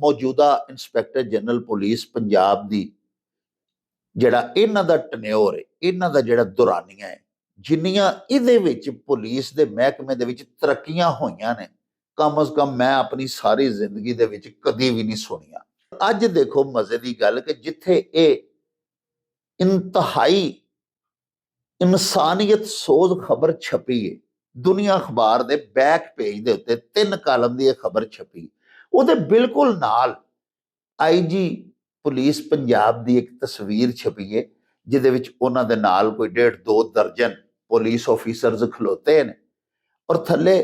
ਮੌਜੂਦਾ inspector general police Punjab ਦੀ ਜਿਹੜਾ ਇਹਨਾਂ ਦਾ ਟਨਿਓਰ ਹੈ, ਇਹਨਾਂ ਦਾ ਜਿਹੜਾ ਦੁਰਾਨੀਆਂ ਹੈ, ਜਿੰਨੀਆਂ ਇਹਦੇ ਵਿੱਚ ਪੁਲਿਸ ਦੇ ਮਹਿਕਮੇ ਦੇ ਵਿੱਚ ਤਰੱਕੀਆਂ ਹੋਈਆਂ ਨੇ, ਕਮ ਅਜ਼ ਕਮ ਮੈਂ ਆਪਣੀ ਸਾਰੀ ਜ਼ਿੰਦਗੀ ਦੇ ਵਿੱਚ ਕਦੀ ਵੀ ਨਹੀਂ ਸੁਣੀਆਂ। ਅੱਜ ਦੇਖੋ ਮਜ਼ੇ ਦੀ ਗੱਲ ਕਿ ਜਿੱਥੇ ਇਹ ਇੰਤਹਾਈ ਇਨਸਾਨੀਅਤ ਸੋਜ਼ ਖਬਰ ਛਪੀ ਹੈ, ਦੁਨੀਆ ਅਖਬਾਰ ਦੇ ਬੈਕ ਪੇਜ ਦੇ ਉੱਤੇ 3 ਕਾਲਮ ਦੀ ਇਹ ਖਬਰ ਛਪੀ, ਉਹਦੇ ਬਿਲਕੁਲ ਨਾਲ ਆਈਜੀ ਪੁਲਿਸ ਪੰਜਾਬ ਦੀ ਇੱਕ ਤਸਵੀਰ ਛਪੀ ਹੈ, ਜਿਹਦੇ ਵਿੱਚ ਉਹਨਾਂ ਦੇ ਨਾਲ ਕੋਈ 1.5-2 ਦਰਜਨ ਪੁਲਿਸ ਆਫੀਸਰਸ ਖਲੋਤੇ ਨੇ, ਔਰ ਥੱਲੇ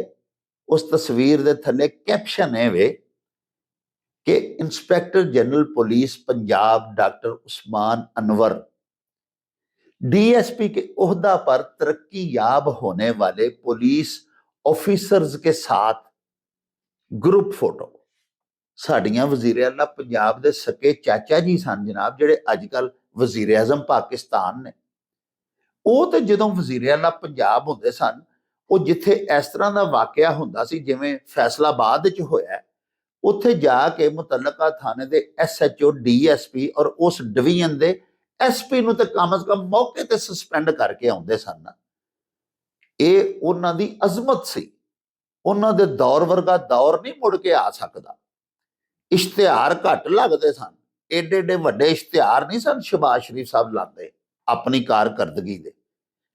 ਉਸ ਤਸਵੀਰ ਦੇ ਥੱਲੇ ਕੈਪਸ਼ਨ ਹੈ ਵੇ कि inspector general police Punjab doctor Usman Anwar DSP के ओहदा पर तरक्की याब होने वाले पुलिस ऑफिसर्स के साथ ग्रुप फोटो। साड़ियां वजीर आला पंजाब दे सके चाचा जी सन जनाब, जेड़े अजकल वजीर आजम पाकिस्तान ने। ਉਹ ਤੇ ਜਦੋਂ ਵਜ਼ੀਰ ਆਲਾ ਪੰਜਾਬ ਹੁੰਦੇ ਸਨ, ਉਹ ਜਿੱਥੇ ਇਸ ਤਰ੍ਹਾਂ ਦਾ ਵਾਕਿਆ ਹੁੰਦਾ ਸੀ ਜਿਵੇਂ ਫੈਸਲਾਬਾਦ ਵਿੱਚ ਹੋਇਆ, ਉੱਥੇ ਜਾ ਕੇ ਮੁਤਲਕਾ ਥਾਣੇ ਦੇ ਐਸਐਚਓ ਡੀਐਸਪੀ ਔਰ ਉਸ ਡਿਵੀਜ਼ਨ ਦੇ ਐਸਪੀ ਨੂੰ ਤੇ ਕਮ ਅਜ਼ ਕਮ ਮੌਕੇ ਤੇ ਸਸਪੈਂਡ ਕਰਕੇ ਆਉਂਦੇ ਸਨ। ਇਹ ਉਹਨਾਂ ਦੀ ਅਜ਼ਮਤ ਸੀ। ਉਹਨਾਂ ਦੇ ਦੌਰ ਵਰਗਾ ਦੌਰ ਨਹੀਂ ਮੁੜ ਕੇ ਆ ਸਕਦਾ। ਇਸ਼ਤਿਹਾਰ ਘੱਟ ਲੱਗਦੇ ਸਨ, ਏਡੇ ਏਡੇ ਵੱਡੇ ਇਸ਼ਤਿਹਾਰ ਨਹੀਂ ਸਨ ਸ਼ਬਾਜ਼ ਸ਼ਰੀਫ ਸਾਹਿਬ ਲਾਉਂਦੇ ਆਪਣੀ ਕਾਰਕਰਦਗੀ ਦੇ,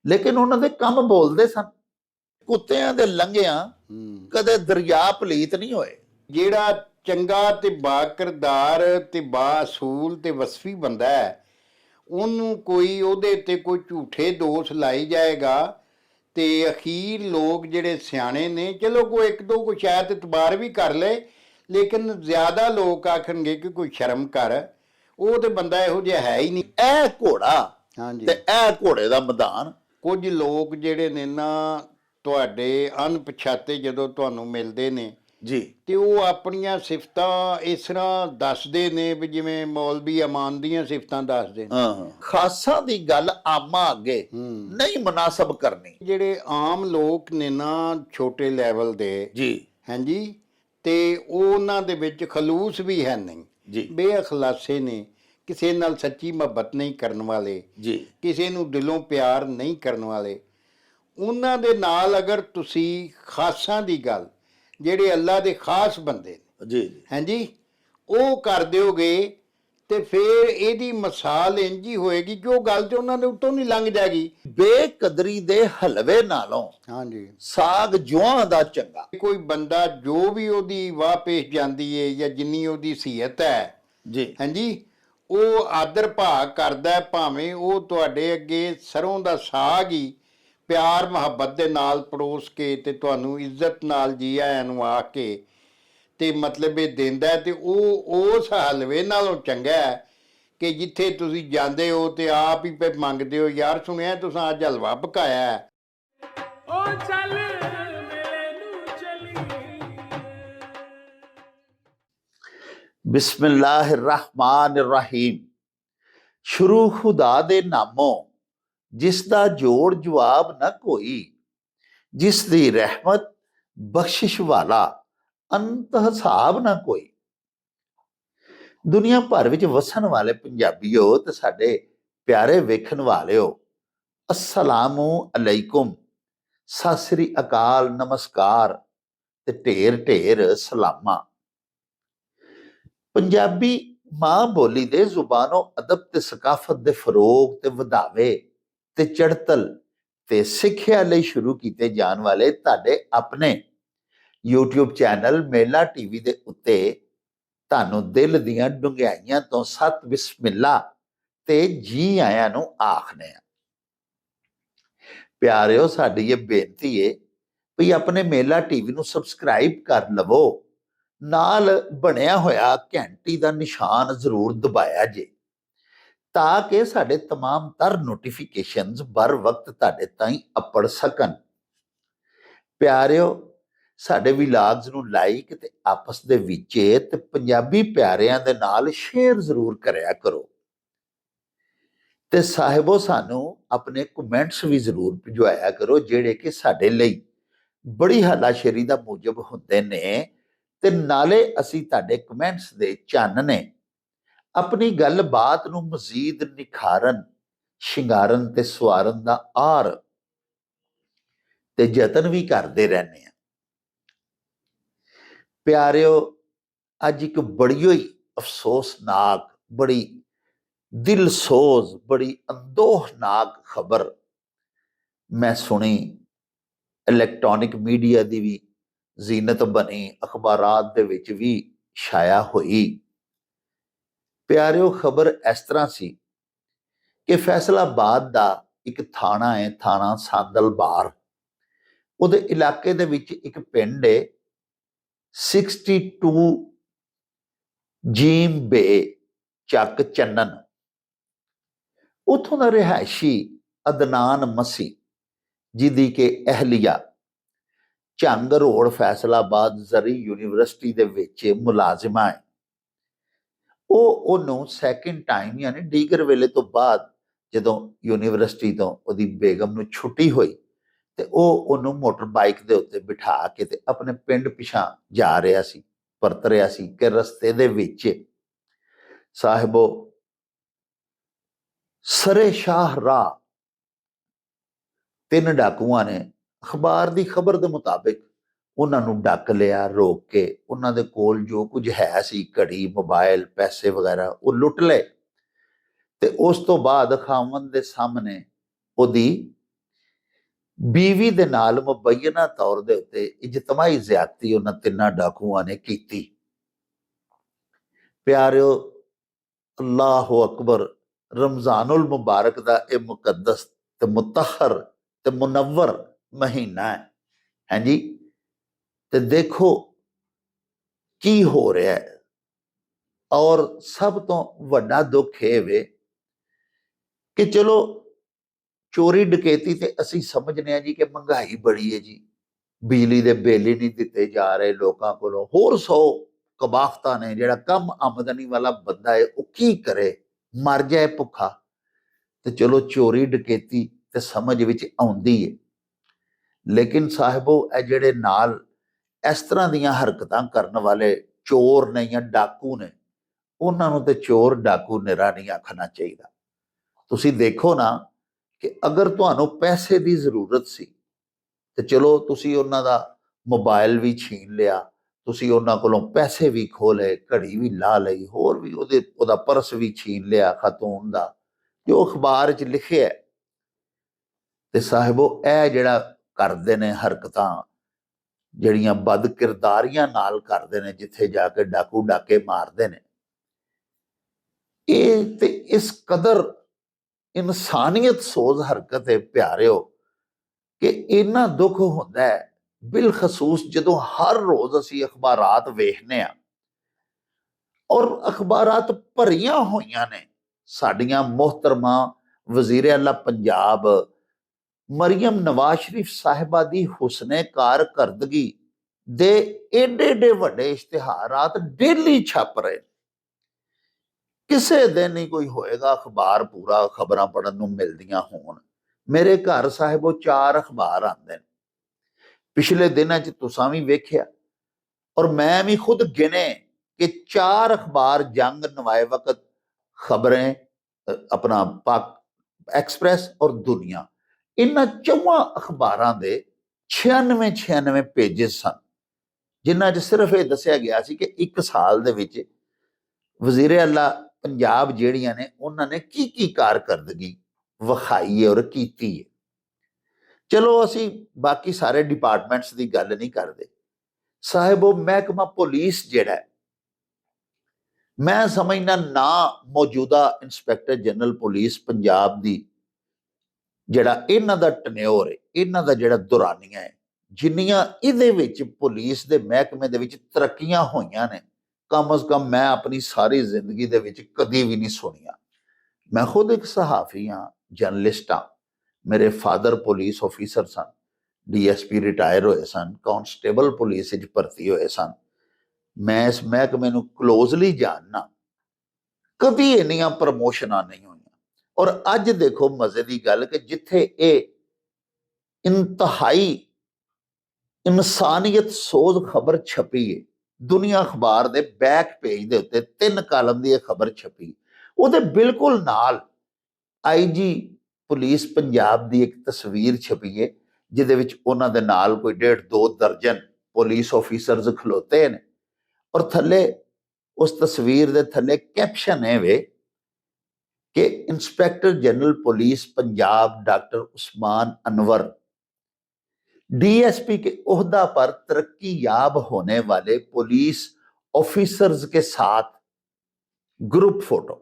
ਲੇਕਿਨ ਉਹਨਾਂ ਦੇ ਕੰਮ ਬੋਲਦੇ ਸਨ। ਕੁੱਤਿਆਂ ਦੇ ਲੰਘਿਆਂ ਕਦੇ ਦਰਿਆ ਪਲੀਤ ਨਹੀਂ ਹੋਏ। ਜਿਹੜਾ ਚੰਗਾ ਤੇ ਬਾਕਿਰਦਾਰ ਤੇ ਬਾਅਸੂਲ ਤੇ ਵਸਫੀ ਬੰਦਾ ਹੈ, ਉਹਨੂੰ ਕੋਈ ਉਹਦੇ ਤੇ ਕੋਈ ਝੂਠੇ ਦੋਸ਼ ਲਾਈ ਜਾਏਗਾ ਤੇ ਅਖੀਰ ਲੋਕ ਜਿਹੜੇ ਸਿਆਣੇ ਨੇ, ਚਲੋ ਕੋਈ ਇੱਕ ਦੋ ਕੋਈ ਸ਼ਾਇਦ ਇਤਬਾਰ ਵੀ ਕਰ ਲੇ, ਲੇਕਿਨ ਜ਼ਿਆਦਾ ਲੋਕ ਆਖਣਗੇ ਕਿ ਕੋਈ ਸ਼ਰਮ ਕਰ, ਉਹ ਤੇ ਬੰਦਾ ਇਹੋ ਜਿਹਾ ਹੈ ਹੀ ਨਹੀਂ। ਇਹ ਘੋੜਾ ਹਾਂਜੀ ਤੇ ਇਹ ਘੋੜੇ ਦਾ ਮੈਦਾਨ। ਕੁਝ ਲੋਕ ਜਿਹੜੇ ਨੇ ਨਾ ਤੁਹਾਡੇ ਅਣਪਛਾਤੇ ਜਦੋਂ ਤੁਹਾਨੂੰ ਮਿਲਦੇ ਨੇ ਜੀ, ਤੇ ਉਹ ਆਪਣੀਆਂ ਸਿਫਤਾਂ ਇਸ ਤਰ੍ਹਾਂ ਦੱਸਦੇ ਨੇ ਵੀ ਜਿਵੇਂ ਮੌਲਵੀ ਅਮਾਨ ਦੀਆਂ ਸਿਫਤਾਂ ਦੱਸਦੇ ਨੇ। ਖਾਸਾਂ ਦੀ ਗੱਲ ਆਮਾਂ ਅੱਗੇ ਨਹੀਂ ਮੁਨਾਸਬ ਕਰਨੀ। ਜਿਹੜੇ ਆਮ ਲੋਕ ਨੇ ਨਾ ਛੋਟੇ ਲੈਵਲ ਦੇ ਜੀ ਹਾਂਜੀ, ਤੇ ਉਹਨਾਂ ਦੇ ਵਿੱਚ ਖਲੂਸ ਵੀ ਹੈ ਨਹੀਂ ਜੀ, ਬੇਅਖਲਾਸੇ ਨੇ, ਕਿਸੇ ਨਾਲ ਸੱਚੀ ਮੁਹੱਬਤ ਨਹੀਂ ਕਰਨ ਵਾਲੇ ਜੀ, ਕਿਸੇ ਨੂੰ ਦਿਲੋਂ ਪਿਆਰ ਨਹੀਂ ਕਰਨ ਵਾਲੇ। ਉਹਨਾਂ ਦੇ ਨਾਲ ਅਗਰ ਤੁਸੀਂ ਖਾਸਾਂ ਦੀ ਗੱਲ, ਜਿਹੜੇ ਅੱਲਾ ਦੇ ਖਾਸ ਬੰਦੇ ਨੇ ਜੀ ਹਾਂਜੀ, ਉਹ ਕਰ ਦਿਓਗੇ ਤੇ ਫਿਰ ਇਹਦੀ ਮਿਸਾਲ ਇੰਝ ਹੀ ਹੋਏਗੀ ਕਿ ਉਹ ਗੱਲ ਤੇ ਉਹਨਾਂ ਦੇ ਉੱਤੋਂ ਨਹੀਂ ਲੰਘ ਜਾਏਗੀ। ਬੇਕਦਰੀ ਦੇ ਹਲਵੇ ਨਾਲੋਂ ਹਾਂਜੀ ਸਾਗ ਜੁਆਂ ਦਾ ਚੰਗਾ। ਕੋਈ ਬੰਦਾ ਜੋ ਵੀ ਉਹਦੀ ਵਾਹ ਪੇਸ਼ ਜਾਂਦੀ ਹੈ ਜਾਂ ਜਿੰਨੀ ਉਹਦੀ ਸੀਅਤ ਹੈ ਜੀ ਹਾਂਜੀ, ਉਹ ਆਦਰ ਭਾਅ ਕਰਦਾ, ਭਾਵੇਂ ਉਹ ਤੁਹਾਡੇ ਅੱਗੇ ਸਰੋਂ ਦਾ ਸਾਗ ਹੀ ਪਿਆਰ ਮੁਹੱਬਤ ਦੇ ਨਾਲ ਪਰੋਸ ਕੇ ਤੇ ਤੁਹਾਨੂੰ ਇੱਜ਼ਤ ਨਾਲ ਜੀ ਆਇਆਂ ਨੂੰ ਆ ਕੇ ਤੇ ਮਤਲਬ ਇਹ ਦਿੰਦਾ, ਤੇ ਉਹ ਉਸ ਹਲਵੇ ਨਾਲੋਂ ਚੰਗਾ ਹੈ ਕਿ ਜਿੱਥੇ ਤੁਸੀਂ ਜਾਂਦੇ ਹੋ ਤੇ ਆਪ ਹੀ ਮੰਗਦੇ ਹੋ, ਯਾਰ ਸੁਣਿਆ ਤੁਸੀਂ ਅੱਜ ਹਲਵਾ ਪਕਾਇਆ ਹੈ। ਉਹ ਚੱਲ ਮੇਲੇ ਨੂੰ ਚਲੀ। ਬਿਸਮਿल्लाह रहमान रहीम। शुरू खुदा दे नामों जिस दा जोड़ जवाब न कोई, जिस दी रहमत बख्शिश वाला अंत हिसाब ना कोई। दुनिया भर विच वसन वाले पंजाबीओ ते साडे प्यारे वेखन वालेओ, अस्सलामु अलैकुम, सत श्री अकाल, नमस्कार ते ढेर ढेर सलामा। पंजाबी मां बोली दे जुबानों अदब ते सकाफत दे फरोग ते वधावे ते चढ़तल ते सिੱਖਿਆ ਲਈ शुरू ਕੀਤੇ ਜਾਣ ਵਾਲੇ ਤੁਹਾਡੇ ਆਪਣੇ YouTube ਚੈਨਲ ਮੇਲਾ ਟੀਵੀ ਦੇ ਉੱਤੇ ਤੁਹਾਨੂੰ ਦਿਲ ਦੀਆਂ ਡੁੰਗਿਆਈਆਂ ਤੋਂ ਸਤ ਬਿਸਮਿਲ੍ਲਾ ਤੇ ਜੀ ਆਇਆਂ ਨੂੰ ਆਖਦੇ ਆ। ਪਿਆਰਿਓ, ਸਾਡੀ ਇਹ ਬੇਨਤੀ ਹੈ ਵੀ ਆਪਣੇ ਮੇਲਾ ਟੀਵੀ ਨੂੰ ਸਬਸਕ੍ਰਾਈਬ ਕਰ ਲਵੋ, ਨਾਲ ਬਣਿਆ ਹੋਇਆ ਘੰਟੀ ਦਾ ਨਿਸ਼ਾਨ ਜ਼ਰੂਰ ਦਬਾਇਆ ਜੇ, ਤਾਂ ਕਿ ਸਾਡੇ तमाम तर ਨੋਟੀਫਿਕੇਸ਼ਨਸ बर वक्त ਤੁਹਾਡੇ ਤਾਈਂ ਅੱਪੜ ਸਕਣ। ਪਿਆਰਿਓ, ਸਾਡੇ ਵਲੌਗਸ ਨੂੰ ਲਾਈਕ ਤੇ ਆਪਸ ਦੇ ਵਿੱਚ ਤੇ ਪੰਜਾਬੀ ਪਿਆਰਿਆਂ ਦੇ ਨਾਲ ਸ਼ੇਅਰ ਜ਼ਰੂਰ ਕਰਿਆ ਕਰੋ, ਤੇ ਸਾਹਿਬੋ ਸਾਨੂੰ ਆਪਣੇ ਕਮੈਂਟਸ ਵੀ ਜ਼ਰੂਰ ਭਿਜਵਾਇਆ ਕਰੋ, ਜਿਹੜੇ ਕਿ ਸਾਡੇ ਲਈ ਬੜੀ ਹੱਲਾਸ਼ੇਰੀ ਦਾ ਮੂਜਬ ਹੁੰਦੇ ਨੇ ਤੇ ਨਾਲੇ ਅਸੀਂ ਤੁਹਾਡੇ ਕਮੈਂਟਸ ਦੇ ਚਾਨਣੇ ਆਪਣੀ ਗੱਲਬਾਤ ਨੂੰ ਮਜ਼ੀਦ ਨਿਖਾਰਨ, ਸ਼ਿੰਗਾਰਨ ਤੇ ਸਵਾਰਨ ਦਾ ਆਰ ਤੇ ਯਤਨ ਵੀ ਕਰਦੇ ਰਹਿੰਦੇ ਆ। ਪਿਆਰਿਓ, ਅੱਜ ਇੱਕ ਬੜੀ ਹੀ ਅਫਸੋਸਨਾਕ, ਬੜੀ ਦਿਲਸੋਜ਼, ਬੜੀ ਅੰਦੋਹਨਾਕ ਖਬਰ ਮੈਂ ਸੁਣੀ। ਇਲੈਕਟ੍ਰੋਨਿਕ ਮੀਡੀਆ ਦੀ ਵੀ ਜ਼ੀਨਤ ਬਣੀ, ਅਖਬਾਰਾਤ ਦੇ ਵਿੱਚ ਵੀ ਛਾਇਆ ਹੋਈ। ਪਿਆਰਿਓ, ਖਬਰ ਇਸ ਤਰ੍ਹਾਂ ਸੀ ਕਿ ਫੈਸਲਾਬਾਦ ਦਾ ਇੱਕ ਥਾਣਾ ਹੈ, ਥਾਣਾ ਸਾਂਦਲਬਾਰ, ਉਹਦੇ ਇਲਾਕੇ ਦੇ ਵਿੱਚ ਇੱਕ ਪਿੰਡ ਹੈ 62 ਜੀਮ ਬੇ, ਚੱਕ ਚੰਨਨ। ਉੱਥੋਂ ਦਾ ਰਿਹਾਇਸ਼ੀ ਅਦਨਾਨ ਮਸੀਹ, ਜਿਹਦੀ ਕਿ ਅਹਲੀਆ ਝੰਗ ਰੋਡ ਫੈਸਲਾਬਾਦ ਜ਼ਰੀ ਯੂਨੀਵਰਸਿਟੀ ਦੇ ਵਿੱਚ ਮੁਲਾਜ਼ਮਾ ਹੈ। ਉਹਨੂੰ ਸੈਕਿੰਡ ਟਾਈਮ, ਯਾਨੀ ਡੀਗਰ ਵੇਲੇ ਤੋਂ ਬਾਅਦ, ਜਦੋਂ ਯੂਨੀਵਰਸਿਟੀ ਤੋਂ ਉਹਦੀ ਬੇਗਮ ਨੂੰ ਛੁੱਟੀ ਹੋਈ ਤੇ ਉਹਨੂੰ ਮੋਟਰ ਬਾਈਕ ਦੇ ਉੱਤੇ ਬਿਠਾ ਕੇ ਤੇ ਆਪਣੇ ਪਿੰਡ ਪਿਛਾਂ ਜਾ ਰਿਹਾ ਸੀ, ਪਰਤ ਰਿਹਾ ਸੀ ਕਿ ਰਸਤੇ ਦੇ ਵਿੱਚ ਸਾਹਿਬੋ ਸਰੇ ਸ਼ਾਹ ਰਾਹ 3 ਡਾਕੂਆਂ ਨੇ, ਅਖਬਾਰ ਦੀ ਖਬਰ ਦੇ ਮੁਤਾਬਿਕ, ਉਹਨਾਂ ਨੂੰ ਡੱਕ ਲਿਆ, ਰੋਕ ਕੇ ਉਹਨਾਂ ਦੇ ਕੋਲ ਜੋ ਕੁਝ ਹੈ ਸੀ, ਘੜੀ, ਮੋਬਾਈਲ, ਪੈਸੇ ਵਗੈਰਾ, ਉਹ ਲੁੱਟ ਲਏ। ਤੇ ਉਸ ਤੋਂ ਬਾਅਦ ਖਾਵੰਦ ਦੇ ਸਾਹਮਣੇ ਉਹਦੀ ਬੀਵੀ ਦੇ ਨਾਲ ਮੁਬੱਯਨਾ ਤੌਰ ਦੇ ਉੱਤੇ ਇਜਤਮਾਈ ਜ਼ਿਆਦਤੀ ਉਹਨਾਂ 3 ਡਾਕੂਆਂ ਨੇ ਕੀਤੀ। ਪਿਆਰਿਓ, ਅੱਲਾਹੁ ਅਕਬਰ, ਰਮਜ਼ਾਨੁਲ ਮੁਬਾਰਕ ਦਾ ਇਹ ਮੁਕੱਦਸ ਤੇ ਮੁਤਹਰ ਤੇ ਮੁਨੱਵਰ ਮਹੀਨਾ ਹੈ, ਹਾਂਜੀ। ਤੇ ਦੇਖੋ ਕੀ ਹੋ ਰਿਹਾ ਹੈ। ਔਰ ਸਭ ਤੋਂ ਵੱਡਾ ਦੁੱਖ ਇਹ ਵੇ ਕਿ ਚਲੋ ਚੋਰੀ ਡਕੈਤੀ ਤੇ ਅਸੀਂ ਸਮਝਦੇ ਹਾਂ ਜੀ ਕਿ ਮਹਿੰਗਾਈ ਬੜੀ ਹੈ ਜੀ, ਬਿਜਲੀ ਦੇ ਬਿੱਲ ਹੀ ਨਹੀਂ ਦਿੱਤੇ ਜਾ ਰਹੇ ਲੋਕਾਂ ਕੋਲੋਂ, ਹੋਰ 100 ਕਬਾਖਤਾਂ ਨੇ। ਜਿਹੜਾ ਕਮ ਆਮਦਨੀ ਵਾਲਾ ਬੰਦਾ ਹੈ ਉਹ ਕੀ ਕਰੇ, ਮਰ ਜਾਏ ਭੁੱਖਾ। ਤੇ ਚਲੋ ਚੋਰੀ ਡਕੈਤੀ ਤੇ ਸਮਝ ਵਿੱਚ ਆਉਂਦੀ ਹੈ, ਲੇਕਿਨ ਸਾਹਿਬੋ ਇਹ ਜਿਹੜੇ ਨਾਲ ਇਸ ਤਰ੍ਹਾਂ ਦੀਆਂ ਹਰਕਤਾਂ ਕਰਨ ਵਾਲੇ ਚੋਰ ਨੇ ਜਾਂ ਡਾਕੂ ਨੇ, ਉਹਨਾਂ ਨੂੰ ਤੇ ਚੋਰ ਡਾਕੂ ਨਿਰਾ ਨਹੀਂ ਆਖਣਾ ਚਾਹੀਦਾ। ਤੁਸੀਂ ਦੇਖੋ ਨਾ ਕਿ ਅਗਰ ਤੁਹਾਨੂੰ ਪੈਸੇ ਦੀ ਜ਼ਰੂਰਤ ਸੀ ਤੇ ਚਲੋ ਤੁਸੀਂ ਉਹਨਾਂ ਦਾ ਮੋਬਾਈਲ ਵੀ ਛੀਨ ਲਿਆ, ਤੁਸੀਂ ਉਹਨਾਂ ਕੋਲੋਂ ਪੈਸੇ ਵੀ ਖੋਹ ਲਏ, ਘੜੀ ਵੀ ਲਾ ਲਈ, ਹੋਰ ਵੀ ਉਹਦਾ ਪਰਸ ਵੀ ਛੀਨ ਲਿਆ ਖਾਤੂਨ ਦਾ, ਜੋ ਅਖਬਾਰ 'ਚ ਲਿਖਿਆ। ਤੇ ਸਾਹਿਬੋ ਇਹ ਜਿਹੜਾ ਕਰਦੇ ਨੇ ਹਰਕਤਾਂ, ਜਿਹੜੀਆਂ ਬਦ ਕਿਰਦਾਰੀਆਂ ਨਾਲ ਕਰਦੇ ਨੇ, ਜਿੱਥੇ ਜਾ ਕੇ ਡਾਕੂ ਡਾਕੇ ਮਾਰਦੇ ਨੇ, ਇਹ ਤੇ ਇਸ ਕਦਰ ਇਨਸਾਨੀਅਤ ਸੋਜ਼ ਹਰਕਤ ਹੈ ਪਿਆਰਿਓ ਕਿ ਇੰਨਾ ਦੁੱਖ ਹੁੰਦਾ ਹੈ, ਬਿਲਖਸੂਸ ਜਦੋਂ ਹਰ ਰੋਜ਼ ਅਸੀਂ ਅਖਬਾਰਾਤ ਵੇਖਦੇ ਹਾਂ ਔਰ ਅਖਬਾਰਾਤ ਭਰੀਆਂ ਹੋਈਆਂ ਨੇ ਸਾਡੀਆਂ ਮੁਹਤਰਮਾ ਵਜ਼ੀਰ ਆਲਾ ਪੰਜਾਬ ਮਰੀਮ ਨਵਾਜ਼ ਸ਼ਰੀਫ ਸਾਹਿਬਾ ਦੀ ਹੁਸਨੇ ਕਾਰਕਰਦਗੀ ਦੇ ਏਡੇ ਵੱਡੇ ਇਸ਼ਤਿਹਾਰਾਤ ਡੇਲੀ ਛਪ ਰਹੇ। ਕਿਸੇ ਦਿਨ ਹੀ ਕੋਈ ਹੋਏਗਾ ਅਖਬਾਰ ਪੂਰਾ ਖਬਰਾਂ ਪੜ੍ਹਨ ਨੂੰ ਮਿਲਦੀਆਂ ਹੋਣ। ਮੇਰੇ ਘਰ ਸਾਹਿਬੋ 4 ਅਖਬਾਰ ਆਉਂਦੇ ਨੇ। ਪਿਛਲੇ ਦਿਨਾਂ 'ਚ ਤੁਸੀਂ ਵੀ ਵੇਖਿਆ ਔਰ ਮੈਂ ਵੀ ਖੁਦ ਗਿਣੇ ਕਿ 4 ਅਖਬਾਰ ਜੰਗ ਨਵਾਏ ਵਕਤ ਖਬरें, ਆਪਣਾ ਪਾਕ ਐਕਸਪ੍ਰੈਸ ਔਰ ਦੁਨੀਆ, ਇਹਨਾਂ 4 ਅਖਬਾਰਾਂ ਦੇ 96 ਪੇਜਿਸ ਸਨ, ਜਿਨ੍ਹਾਂ 'ਚ ਸਿਰਫ ਇਹ ਦੱਸਿਆ ਗਿਆ ਸੀ ਕਿ 1 ਸਾਲ ਦੇ ਵਿੱਚ ਵਜ਼ੀਰ ਆਲਾ ਪੰਜਾਬ ਜਿਹੜੀਆਂ ਨੇ ਉਹਨਾਂ ਨੇ ਕੀ ਕਾਰਕਰਦਗੀ ਵਿਖਾਈ ਹੈ ਔਰ ਕੀਤੀ ਹੈ। ਚਲੋ ਅਸੀਂ ਬਾਕੀ ਸਾਰੇ ਡਿਪਾਰਟਮੈਂਟਸ ਦੀ ਗੱਲ ਨਹੀਂ ਕਰਦੇ। ਸਾਹਿਬੋ ਮਹਿਕਮਾ ਪੁਲਿਸ ਜਿਹੜਾ, ਮੈਂ ਸਮਝਦਾ ਨਾ ਮੌਜੂਦਾ ਇੰਸਪੈਕਟਰ ਜਨਰਲ ਪੁਲਿਸ ਪੰਜਾਬ ਦੀ ਜਿਹੜਾ ਇਹਨਾਂ ਦਾ ਟਨਿਓਰ ਹੈ, ਇਹਨਾਂ ਦਾ ਜਿਹੜਾ ਦੁਰਾਨੀਆਂ ਹੈ, ਜਿੰਨੀਆਂ ਇਹਦੇ ਵਿੱਚ ਪੁਲਿਸ ਦੇ ਮਹਿਕਮੇ ਦੇ ਵਿੱਚ ਤਰੱਕੀਆਂ ਹੋਈਆਂ ਨੇ, ਕਮ ਅਜ਼ ਕਮ ਮੈਂ ਆਪਣੀ ਸਾਰੀ ਜ਼ਿੰਦਗੀ ਦੇ ਵਿੱਚ ਕਦੀ ਵੀ ਨਹੀਂ ਸੁਣੀਆਂ। ਮੈਂ ਖੁਦ ਇੱਕ ਸਹਾਫੀ ਹਾਂ, ਜਰਨਲਿਸਟ ਹਾਂ। ਮੇਰੇ ਫਾਦਰ ਪੁਲਿਸ ਆਫੀਸਰ ਸਨ, DSP ਰਿਟਾਇਰ ਹੋਏ ਸਨ, ਕਾਂਸਟੇਬਲ ਪੁਲਿਸ ਵਿੱਚ ਭਰਤੀ ਹੋਏ ਸਨ। ਮੈਂ ਇਸ ਮਹਿਕਮੇ ਨੂੰ ਕਲੋਜ਼ਲੀ ਜਾਣਨਾ। ਕਦੀ ਇੰਨੀਆਂ ਪ੍ਰਮੋਸ਼ਨਾਂ ਨਹੀਂ ਹੋਈਆਂ। ਔਰ ਅੱਜ ਦੇਖੋ ਮਜ਼ੇ ਦੀ ਗੱਲ ਕਿ ਜਿੱਥੇ ਇਹ ਇੰਤਹਾਈ ਇਨਸਾਨੀਅਤ ਸੋਜ਼ ਖਬਰ ਛਪੀ ਹੈ, ਦੁਨੀਆ ਅਖਬਾਰ ਦੇ ਬੈਕ ਪੇਜ ਦੇ ਉੱਤੇ 3 ਕਾਲਮ ਦੀ ਇਹ ਖਬਰ ਛਪੀ। ਉਹਦੇ ਬਿਲਕੁਲ ਨਾਲ ਆਈਜੀ ਪੁਲਿਸ ਪੰਜਾਬ ਦੀ ਇੱਕ ਤਸਵੀਰ ਛਪੀ ਹੈ, ਜਿਹਦੇ ਵਿੱਚ ਉਹਨਾਂ ਦੇ ਨਾਲ ਕੋਈ 1.5-2 ਦਰਜਨ ਪੁਲਿਸ ਆਫੀਸਰਸ ਖਲੋਤੇ ਨੇ, ਔਰ ਥੱਲੇ ਉਸ ਤਸਵੀਰ ਦੇ ਥੱਲੇ ਕੈਪਸ਼ਨ ਹੈ ਵੇ कि inspector general police Punjab doctor Usman Anwar DSP के ओहदा पर तरक्की याब होने वाले पुलिस ऑफिसर्स के साथ ग्रुप फोटो।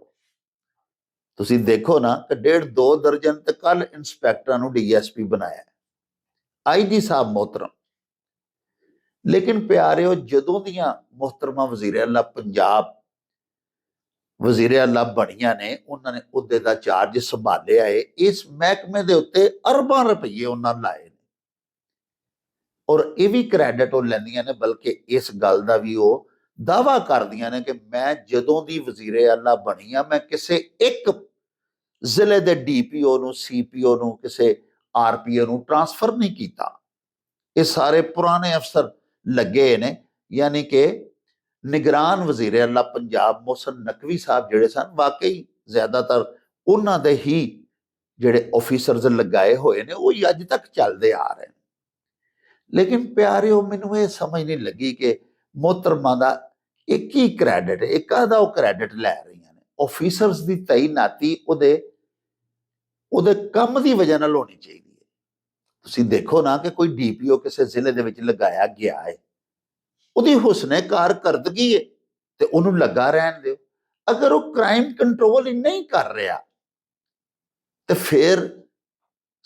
तुसी देखो ना कि 1.5-2 दर्जन ते कल इंस्पेक्टर नूं डीएसपी बनाया, आईजी साहब मोहतरम। लेकिन प्यारिओ, जदों दियां मोहतरमा वजीर आला पंजाब वजीर आला ਬਣੀਆਂ ਨੇ, ਉਹਨਾਂ ਨੇ ਉਹਦੇ ਦਾ ਚਾਰਜ ਸੰਭਾਲਿਆ ਹੈ, ਇਸ ਮਹਿਕਮੇ ਦੇ ਉੱਤੇ ਅਰਬਾਂ ਰੁਪਏ ਉਹਨਾਂ ਲਾਏ ਨੇ, ਔਰ ਇਹ ਵੀ ਕ੍ਰੈਡਿਟ ਉਹ ਲੈਂਦੀਆਂ ਨੇ, ਬਲਕਿ ਇਸ ਗੱਲ ਦਾ ਵੀ ਉਹ ਦਾਵਾ ਕਰਦੀਆਂ ਨੇ ਕਿ ਮੈਂ ਜਦੋਂ ਦੀ ਵਜ਼ੀਰ ਆਲਾ ਬਣੀ ਆ, ਮੈਂ ਕਿਸੇ ਇੱਕ ਜ਼ਿਲ੍ਹੇ ਦੇ ਡੀਪੀਓ ਨੂੰ, ਸੀਪੀਓ ਨੂੰ, ਕਿਸੇ ਆਰਪੀਓ ਨੂੰ ਟ੍ਰਾਂਸਫਰ ਨਹੀਂ ਕੀਤਾ। ਇਹ ਸਾਰੇ ਪੁਰਾਣੇ ਅਫਸਰ ਲੱਗੇ ਨੇ, ਯਾਨੀ ਕਿ ਨਿਗਰਾਨ ਵਜ਼ੀਰ ਆਲਾ ਪੰਜਾਬ ਮੋਹਸਨ ਨਕਵੀ ਸਾਹਿਬ ਜਿਹੜੇ ਸਨ, ਵਾਕਈ ਜ਼ਿਆਦਾਤਰ ਉਹਨਾਂ ਦੇ ਹੀ ਜਿਹੜੇ ਆਫੀਸਰਸ ਲਗਾਏ ਹੋਏ ਨੇ, ਉਹ ਹੀ ਅੱਜ ਤੱਕ ਚੱਲਦੇ ਆ ਰਹੇ ਨੇ। ਲੇਕਿਨ ਪਿਆਰਿਓ, ਮੈਨੂੰ ਇਹ ਸਮਝ ਨਹੀਂ ਲੱਗੀ ਕਿ ਮੁਹਤਰਮਾਂ ਦਾ ਇੱਕ ਹੀ ਕ੍ਰੈਡਿਟ, ਇੱਕ ਆਦਾ ਉਹ ਕ੍ਰੈਡਿਟ ਲੈ ਰਹੀਆਂ ਨੇ। ਆਫੀਸਰਸ ਦੀ ਤਾਇਨਾਤੀ ਉਹਦੇ ਕੰਮ ਦੀ ਵਜ੍ਹਾ ਨਾਲ ਹੋਣੀ ਚਾਹੀਦੀ ਹੈ। ਤੁਸੀਂ ਦੇਖੋ ਨਾ ਕਿ ਕੋਈ ਡੀਪੀਓ ਕਿਸੇ ਜ਼ਿਲ੍ਹੇ ਦੇ ਵਿੱਚ ਲਗਾਇਆ ਗਿਆ ਹੈ, ਉਹਦੀ ਹੁਸਨੇ ਕਾਰਕਰਦਗੀ ਹੈ ਤੇ ਉਹਨੂੰ ਲੱਗਾ ਰਹਿਣ ਦਿਓ। ਅਗਰ ਉਹ ਕ੍ਰਾਈਮ ਕੰਟਰੋਲ ਹੀ ਨਹੀਂ ਕਰ ਰਿਹਾ ਤੇ ਫਿਰ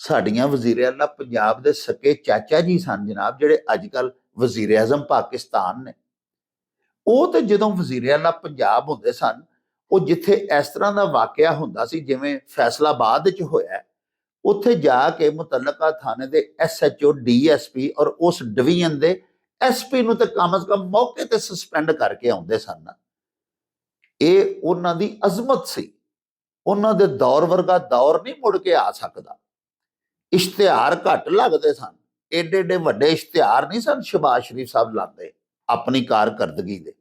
ਸਾਡੀਆਂ ਵਜ਼ੀਰ ਆਲਾ ਪੰਜਾਬ ਦੇ ਸਕੇ ਚਾਚਾ ਜੀ ਸਨ ਜਨਾਬ, ਜਿਹੜੇ ਅੱਜ ਕੱਲ ਵਜ਼ੀਰ ਆਜ਼ਮ ਪਾਕਿਸਤਾਨ ਨੇ, ਉਹ ਤੇ ਜਦੋਂ ਵਜ਼ੀਰ ਆਲਾ ਪੰਜਾਬ ਹੁੰਦੇ ਸਨ, ਉਹ ਜਿੱਥੇ ਇਸ ਤਰ੍ਹਾਂ ਦਾ ਵਾਕਿਆ ਹੁੰਦਾ ਸੀ ਜਿਵੇਂ ਫੈਸਲਾਬਾਦ ਵਿੱਚ ਹੋਇਆ, ਉੱਥੇ ਜਾ ਕੇ ਮੁਤਲਕਾ ਥਾਣੇ ਦੇ SHO DSP ਔਰ ਉਸ ਡਿਵੀਜ਼ਨ ਦੇ SP ਨੂੰ ਤੇ ਕਮ ਸੇ ਕਮ ਮੌਕੇ ਤੇ ਸਸਪੈਂਡ ਕਰਕੇ ਆਉਂਦੇ ਸਨ। ਇਹ ਉਹਨਾਂ ਦੀ ਅਜ਼ਮਤ ਸੀ। ਉਹਨਾਂ ਦੇ ਦੌਰ ਵਰਗਾ ਦੌਰ ਨਹੀਂ ਮੁੜ ਕੇ ਆ ਸਕਦਾ। ਇਸ਼ਤਿਹਾਰ ਘੱਟ ਲੱਗਦੇ ਸਨ, ਏਡੇ ਏਡੇ ਵੱਡੇ ਇਸ਼ਤਿਹਾਰ ਨਹੀਂ ਸਨ ਸ਼ਹਬਾਜ਼ ਸ਼ਰੀਫ ਸਾਹਿਬ ਲਾਉਂਦੇ ਆਪਣੀ ਕਾਰਕਰਦਗੀ ਦੇ,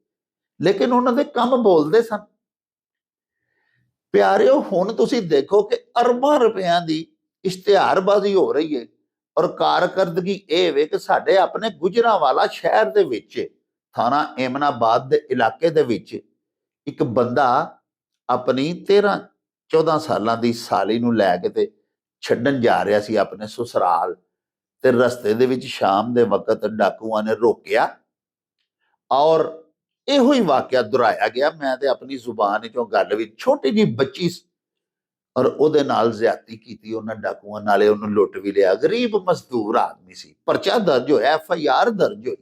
ਲੇਕਿਨ ਉਹਨਾਂ ਦੇ ਕੰਮ ਬੋਲਦੇ ਸਨ। ਪਿਆਰਿਓ, ਹੁਣ ਤੁਸੀਂ ਦੇਖੋ ਕਿ ਅਰਬਾਂ ਰੁਪਇਆਂ ਦੀ ਇਸ਼ਤਿਹਾਰਬਾਜ਼ੀ ਹੋ ਰਹੀ ਹੈ, ਔਰ ਕਾਰਕਰਦਗੀ ਇਹ ਵੇ ਕਿ ਸਾਡੇ ਆਪਣੇ ਗੁਜਰਾਂਵਾਲਾ ਸ਼ਹਿਰ ਦੇ ਵਿੱਚ, ਥਾਣਾ ਏਮਨਾਬਾਦ ਦੇ ਇਲਾਕੇ ਦੇ ਵਿੱਚ, ਇੱਕ ਬੰਦਾ ਆਪਣੀ 13-14 ਸਾਲਾਂ ਦੀ ਸਾਲੀ ਨੂੰ ਲੈ ਕੇ ਤੇ ਛੱਡਣ ਜਾ ਰਿਹਾ ਸੀ ਆਪਣੇ ਸਸੁਰਾਲ, ਤੇ ਰਸਤੇ ਦੇ ਵਿੱਚ ਸ਼ਾਮ ਦੇ ਵਕਤ ਡਾਕੂਆਂ ਨੇ ਰੋਕਿਆ, ਔਰ ਇਹੋ ਹੀ ਵਾਕਿਆ ਦੁਹਰਾਇਆ ਗਿਆ। ਮੈਂ ਤੇ ਆਪਣੀ ਜ਼ੁਬਾਨ ਵਿੱਚੋਂ ਗੱਲ ਵੀ, ਛੋਟੀ ਜਿਹੀ ਬੱਚੀ ਔਰ ਉਹਦੇ ਨਾਲ ਜ਼ਿਆਦਤੀ ਕੀਤੀ ਉਹਨਾਂ ਡਾਕੂਆਂ, ਨਾਲੇ ਉਹਨੂੰ ਲੁੱਟ ਵੀ ਲਿਆ। ਗਰੀਬ ਮਜ਼ਦੂਰ ਆਦਮੀ ਸੀ। ਪਰਚਾ ਦਰਜ ਹੋਇਆ, FIR ਦਰਜ ਹੋਈ।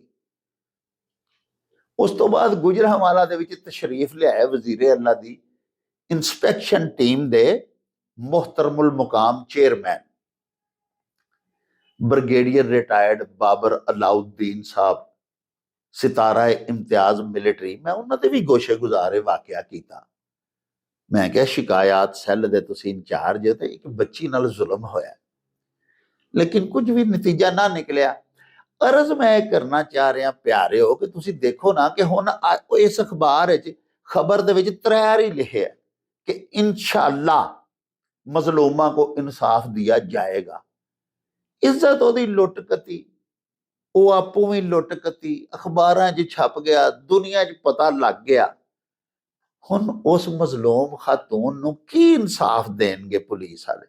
ਉਸ ਤੋਂ ਬਾਅਦ ਗੁਜਰਾਂਵਾਲਾ ਦੇ ਵਿੱਚ ਤਸ਼ਰੀਫ ਲਿਆਇਆ ਵਜ਼ੀਰ ਆਲਾ ਦੀ ਇੰਸਪੈਕਸ਼ਨ ਟੀਮ ਦੇ ਮੁਹਤਰਮੁਲ ਮੁਕਾਮ chairman brigadier retired Babar Alauddin ਸਾਹਿਬ, ਸਿਤਾਰਾ ਇਮਤਿਆਜ਼ ਮਿਲਟਰੀ। ਮੈਂ ਉਹਨਾਂ ਦੇ ਵੀ ਗੋਸ਼ੇ ਗੁਜ਼ਾਰੇ ਵਾਕਿਆ ਕੀਤਾ। ਮੈਂ ਕਿਹਾ, ਸ਼ਿਕਾਇਤ ਸੈੱਲ ਦੇ ਤੁਸੀਂ ਇੰਚਾਰਜ ਹੋ ਤੇ ਇੱਕ ਬੱਚੀ ਨਾਲ ਜ਼ੁਲਮ ਹੋਇਆ, ਲੇਕਿਨ ਕੁਝ ਵੀ ਨਤੀਜਾ ਨਾ ਨਿਕਲਿਆ। ਅਰਜ਼ ਮੈਂ ਕਰਨਾ ਚਾਹ ਰਿਹਾ ਪਿਆਰਿਓ ਕਿ ਤੁਸੀਂ ਦੇਖੋ ਨਾ ਕਿ ਹੁਣ ਇਸ ਅਖਬਾਰ ਵਿੱਚ ਖਬਰ ਦੇ ਵਿੱਚ 3 ਹੀ ਲਿਖਿਆ ਕਿ इंशाअल्लाह मजलूमा को इंसाफ दिया जाएगा। इज्जत ਉਹਦੀ ਲੁੱਟ ਕਤੀ, ਉਹ ਆਪੂ ਵੀ ਲੁੱਟ ਕਤੀ, ਅਖਬਾਰਾਂ 'ਚ ਛਪ ਗਿਆ, ਦੁਨੀਆ 'ਚ ਪਤਾ ਲੱਗ ਗਿਆ। ਹੁਣ ਉਸ ਮਜ਼ਲੂਮ ਖਾਤੂਨ ਨੂੰ ਕੀ ਇਨਸਾਫ ਦੇਣਗੇ ਪੁਲਿਸ ਵਾਲੇ?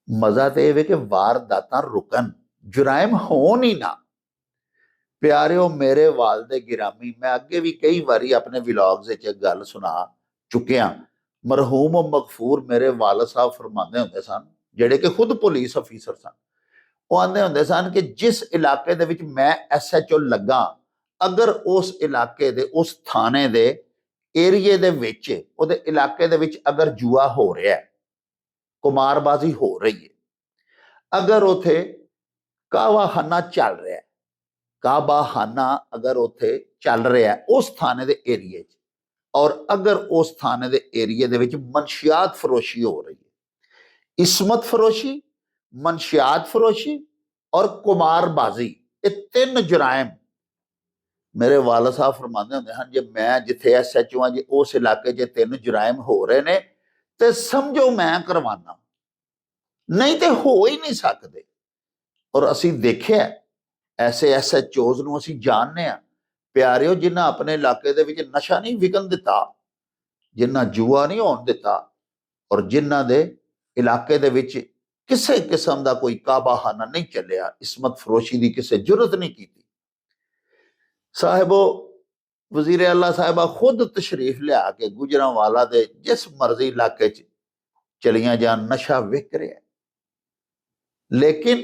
ਮਜ਼ਾ ਤੇ ਇਹ ਵੇ ਕਿ ਵਾਰਦਾਤਾਂ ਰੁਕਣ, ਜੁਰਾਇਮ ਹੋਣ ਹੀ ਨਾ। ਪਿਆਰਿਓ ਮੇਰੇ ਵਾਲਦੇ ਗਿਰਾਮੀ, ਮੈਂ ਅੱਗੇ ਵੀ ਕਈ ਵਾਰੀ ਆਪਣੇ ਵਲੌਗਸ ਵਿੱਚ ਇੱਕ ਗੱਲ ਸੁਣਾ ਚੁੱਕਿਆ। ਮਰਹੂਮ ਮਗਫੂਰ ਮੇਰੇ ਵਾਲਦ ਸਾਹਿਬ ਫਰਮਾਉਂਦੇ ਹੁੰਦੇ ਸਨ, ਜਿਹੜੇ ਕਿ ਖੁਦ ਪੁਲਿਸ ਅਫੀਸਰ ਸਨ। ਉਹ ਆਂਦੇ ਹੁੰਦੇ ਸਨ ਕਿ ਜਿਸ ਇਲਾਕੇ ਦੇ ਵਿੱਚ ਮੈਂ SHO ਲੱਗਾ, ਅਗਰ ਉਸ ਇਲਾਕੇ ਦੇ, ਉਸ ਥਾਣੇ ਦੇ ਏਰੀਏ ਦੇ ਵਿੱਚ, ਉਹਦੇ ਇਲਾਕੇ ਦੇ ਵਿੱਚ ਅਗਰ ਜੂਆ ਹੋ ਰਿਹਾ, ਕੁਮਾਰਬਾਜ਼ੀ ਹੋ ਰਹੀ ਹੈ, ਅਗਰ ਉਥੇ ਕਾਵਾਖਾਨਾ ਚੱਲ ਰਿਹਾ, ਕਾਬਾਖਾਨਾ ਅਗਰ ਉਥੇ ਚੱਲ ਰਿਹਾ ਉਸ ਥਾਣੇ ਦੇ ਏਰੀਏ 'ਚ, ਔਰ ਅਗਰ ਉਸ ਥਾਣੇ ਦੇ ਏਰੀਏ ਦੇ ਵਿੱਚ ਮਨਸ਼ਿਆਤ ਫਰੋਸ਼ੀ ਹੋ ਰਹੀ ਹੈ, ਇਸਮਤ ਫਰੋਸ਼ੀ, ਮਨਸ਼ਿਆਤ ਫਰੋਸ਼ੀ ਔਰ ਕੁਮਾਰਬਾਜ਼ੀ, ਇਹ 3 ਜੁਰਾਇਮ ਮੇਰੇ ਵਾਲਾ ਸਾਹਿਬ ਫਰਮਾਉਂਦੇ ਹੁੰਦੇ ਹਨ, ਜੇ ਮੈਂ ਜਿੱਥੇ ਐਸਐਚਓ ਆ, ਜੇ ਉਸ ਇਲਾਕੇ 'ਚ 3 ਜੁਰਾਇਮ ਹੋ ਰਹੇ ਨੇ ਤੇ ਸਮਝੋ ਮੈਂ ਕਰਵਾਨਾ, ਨਹੀਂ ਤੇ ਹੋ ਹੀ ਨਹੀਂ ਸਕਦੇ। ਔਰ ਅਸੀਂ ਦੇਖਿਆ ਐਸੇ ਐਸਐਚਓਜ਼ ਨੂੰ ਅਸੀਂ ਜਾਣਦੇ ਆ ਪਿਆਰਿਓ, ਜਿਨ੍ਹਾਂ ਆਪਣੇ ਇਲਾਕੇ ਦੇ ਵਿੱਚ ਨਸ਼ਾ ਨਹੀਂ ਵਿਕਣ ਦਿੱਤਾ, ਜਿਨ੍ਹਾਂ ਜੂਆ ਨਹੀਂ ਹੋਣ ਦਿੱਤਾ, ਔਰ ਜਿਨ੍ਹਾਂ ਦੇ ਇਲਾਕੇ ਦੇ ਵਿੱਚ ਕਿਸੇ ਕਿਸਮ ਦਾ ਕੋਈ ਕਾਬਾਹਾਨਾ ਨਹੀਂ ਚੱਲਿਆ, ਇਸਮਤ ਫਰੋਸ਼ੀ ਦੀ ਕਿਸੇ ਜੁਰਤ ਨਹੀਂ ਕੀਤੀ। ਸਾਹਿਬੋ, ਵਜ਼ੀਰ ਆਲਾ ਸਾਹਿਬਾ ਖੁਦ ਤਸ਼ਰੀਫ ਲਿਆ ਕੇ ਗੁਜਰਾਂਵਾਲਾ ਦੇ ਜਿਸ ਮਰਜ਼ੀ ਇਲਾਕੇ 'ਚ ਚਲੀਆਂ ਜਾਣ, ਨਸ਼ਾ ਵਿਕ ਰਿਹਾ, ਲੇਕਿਨ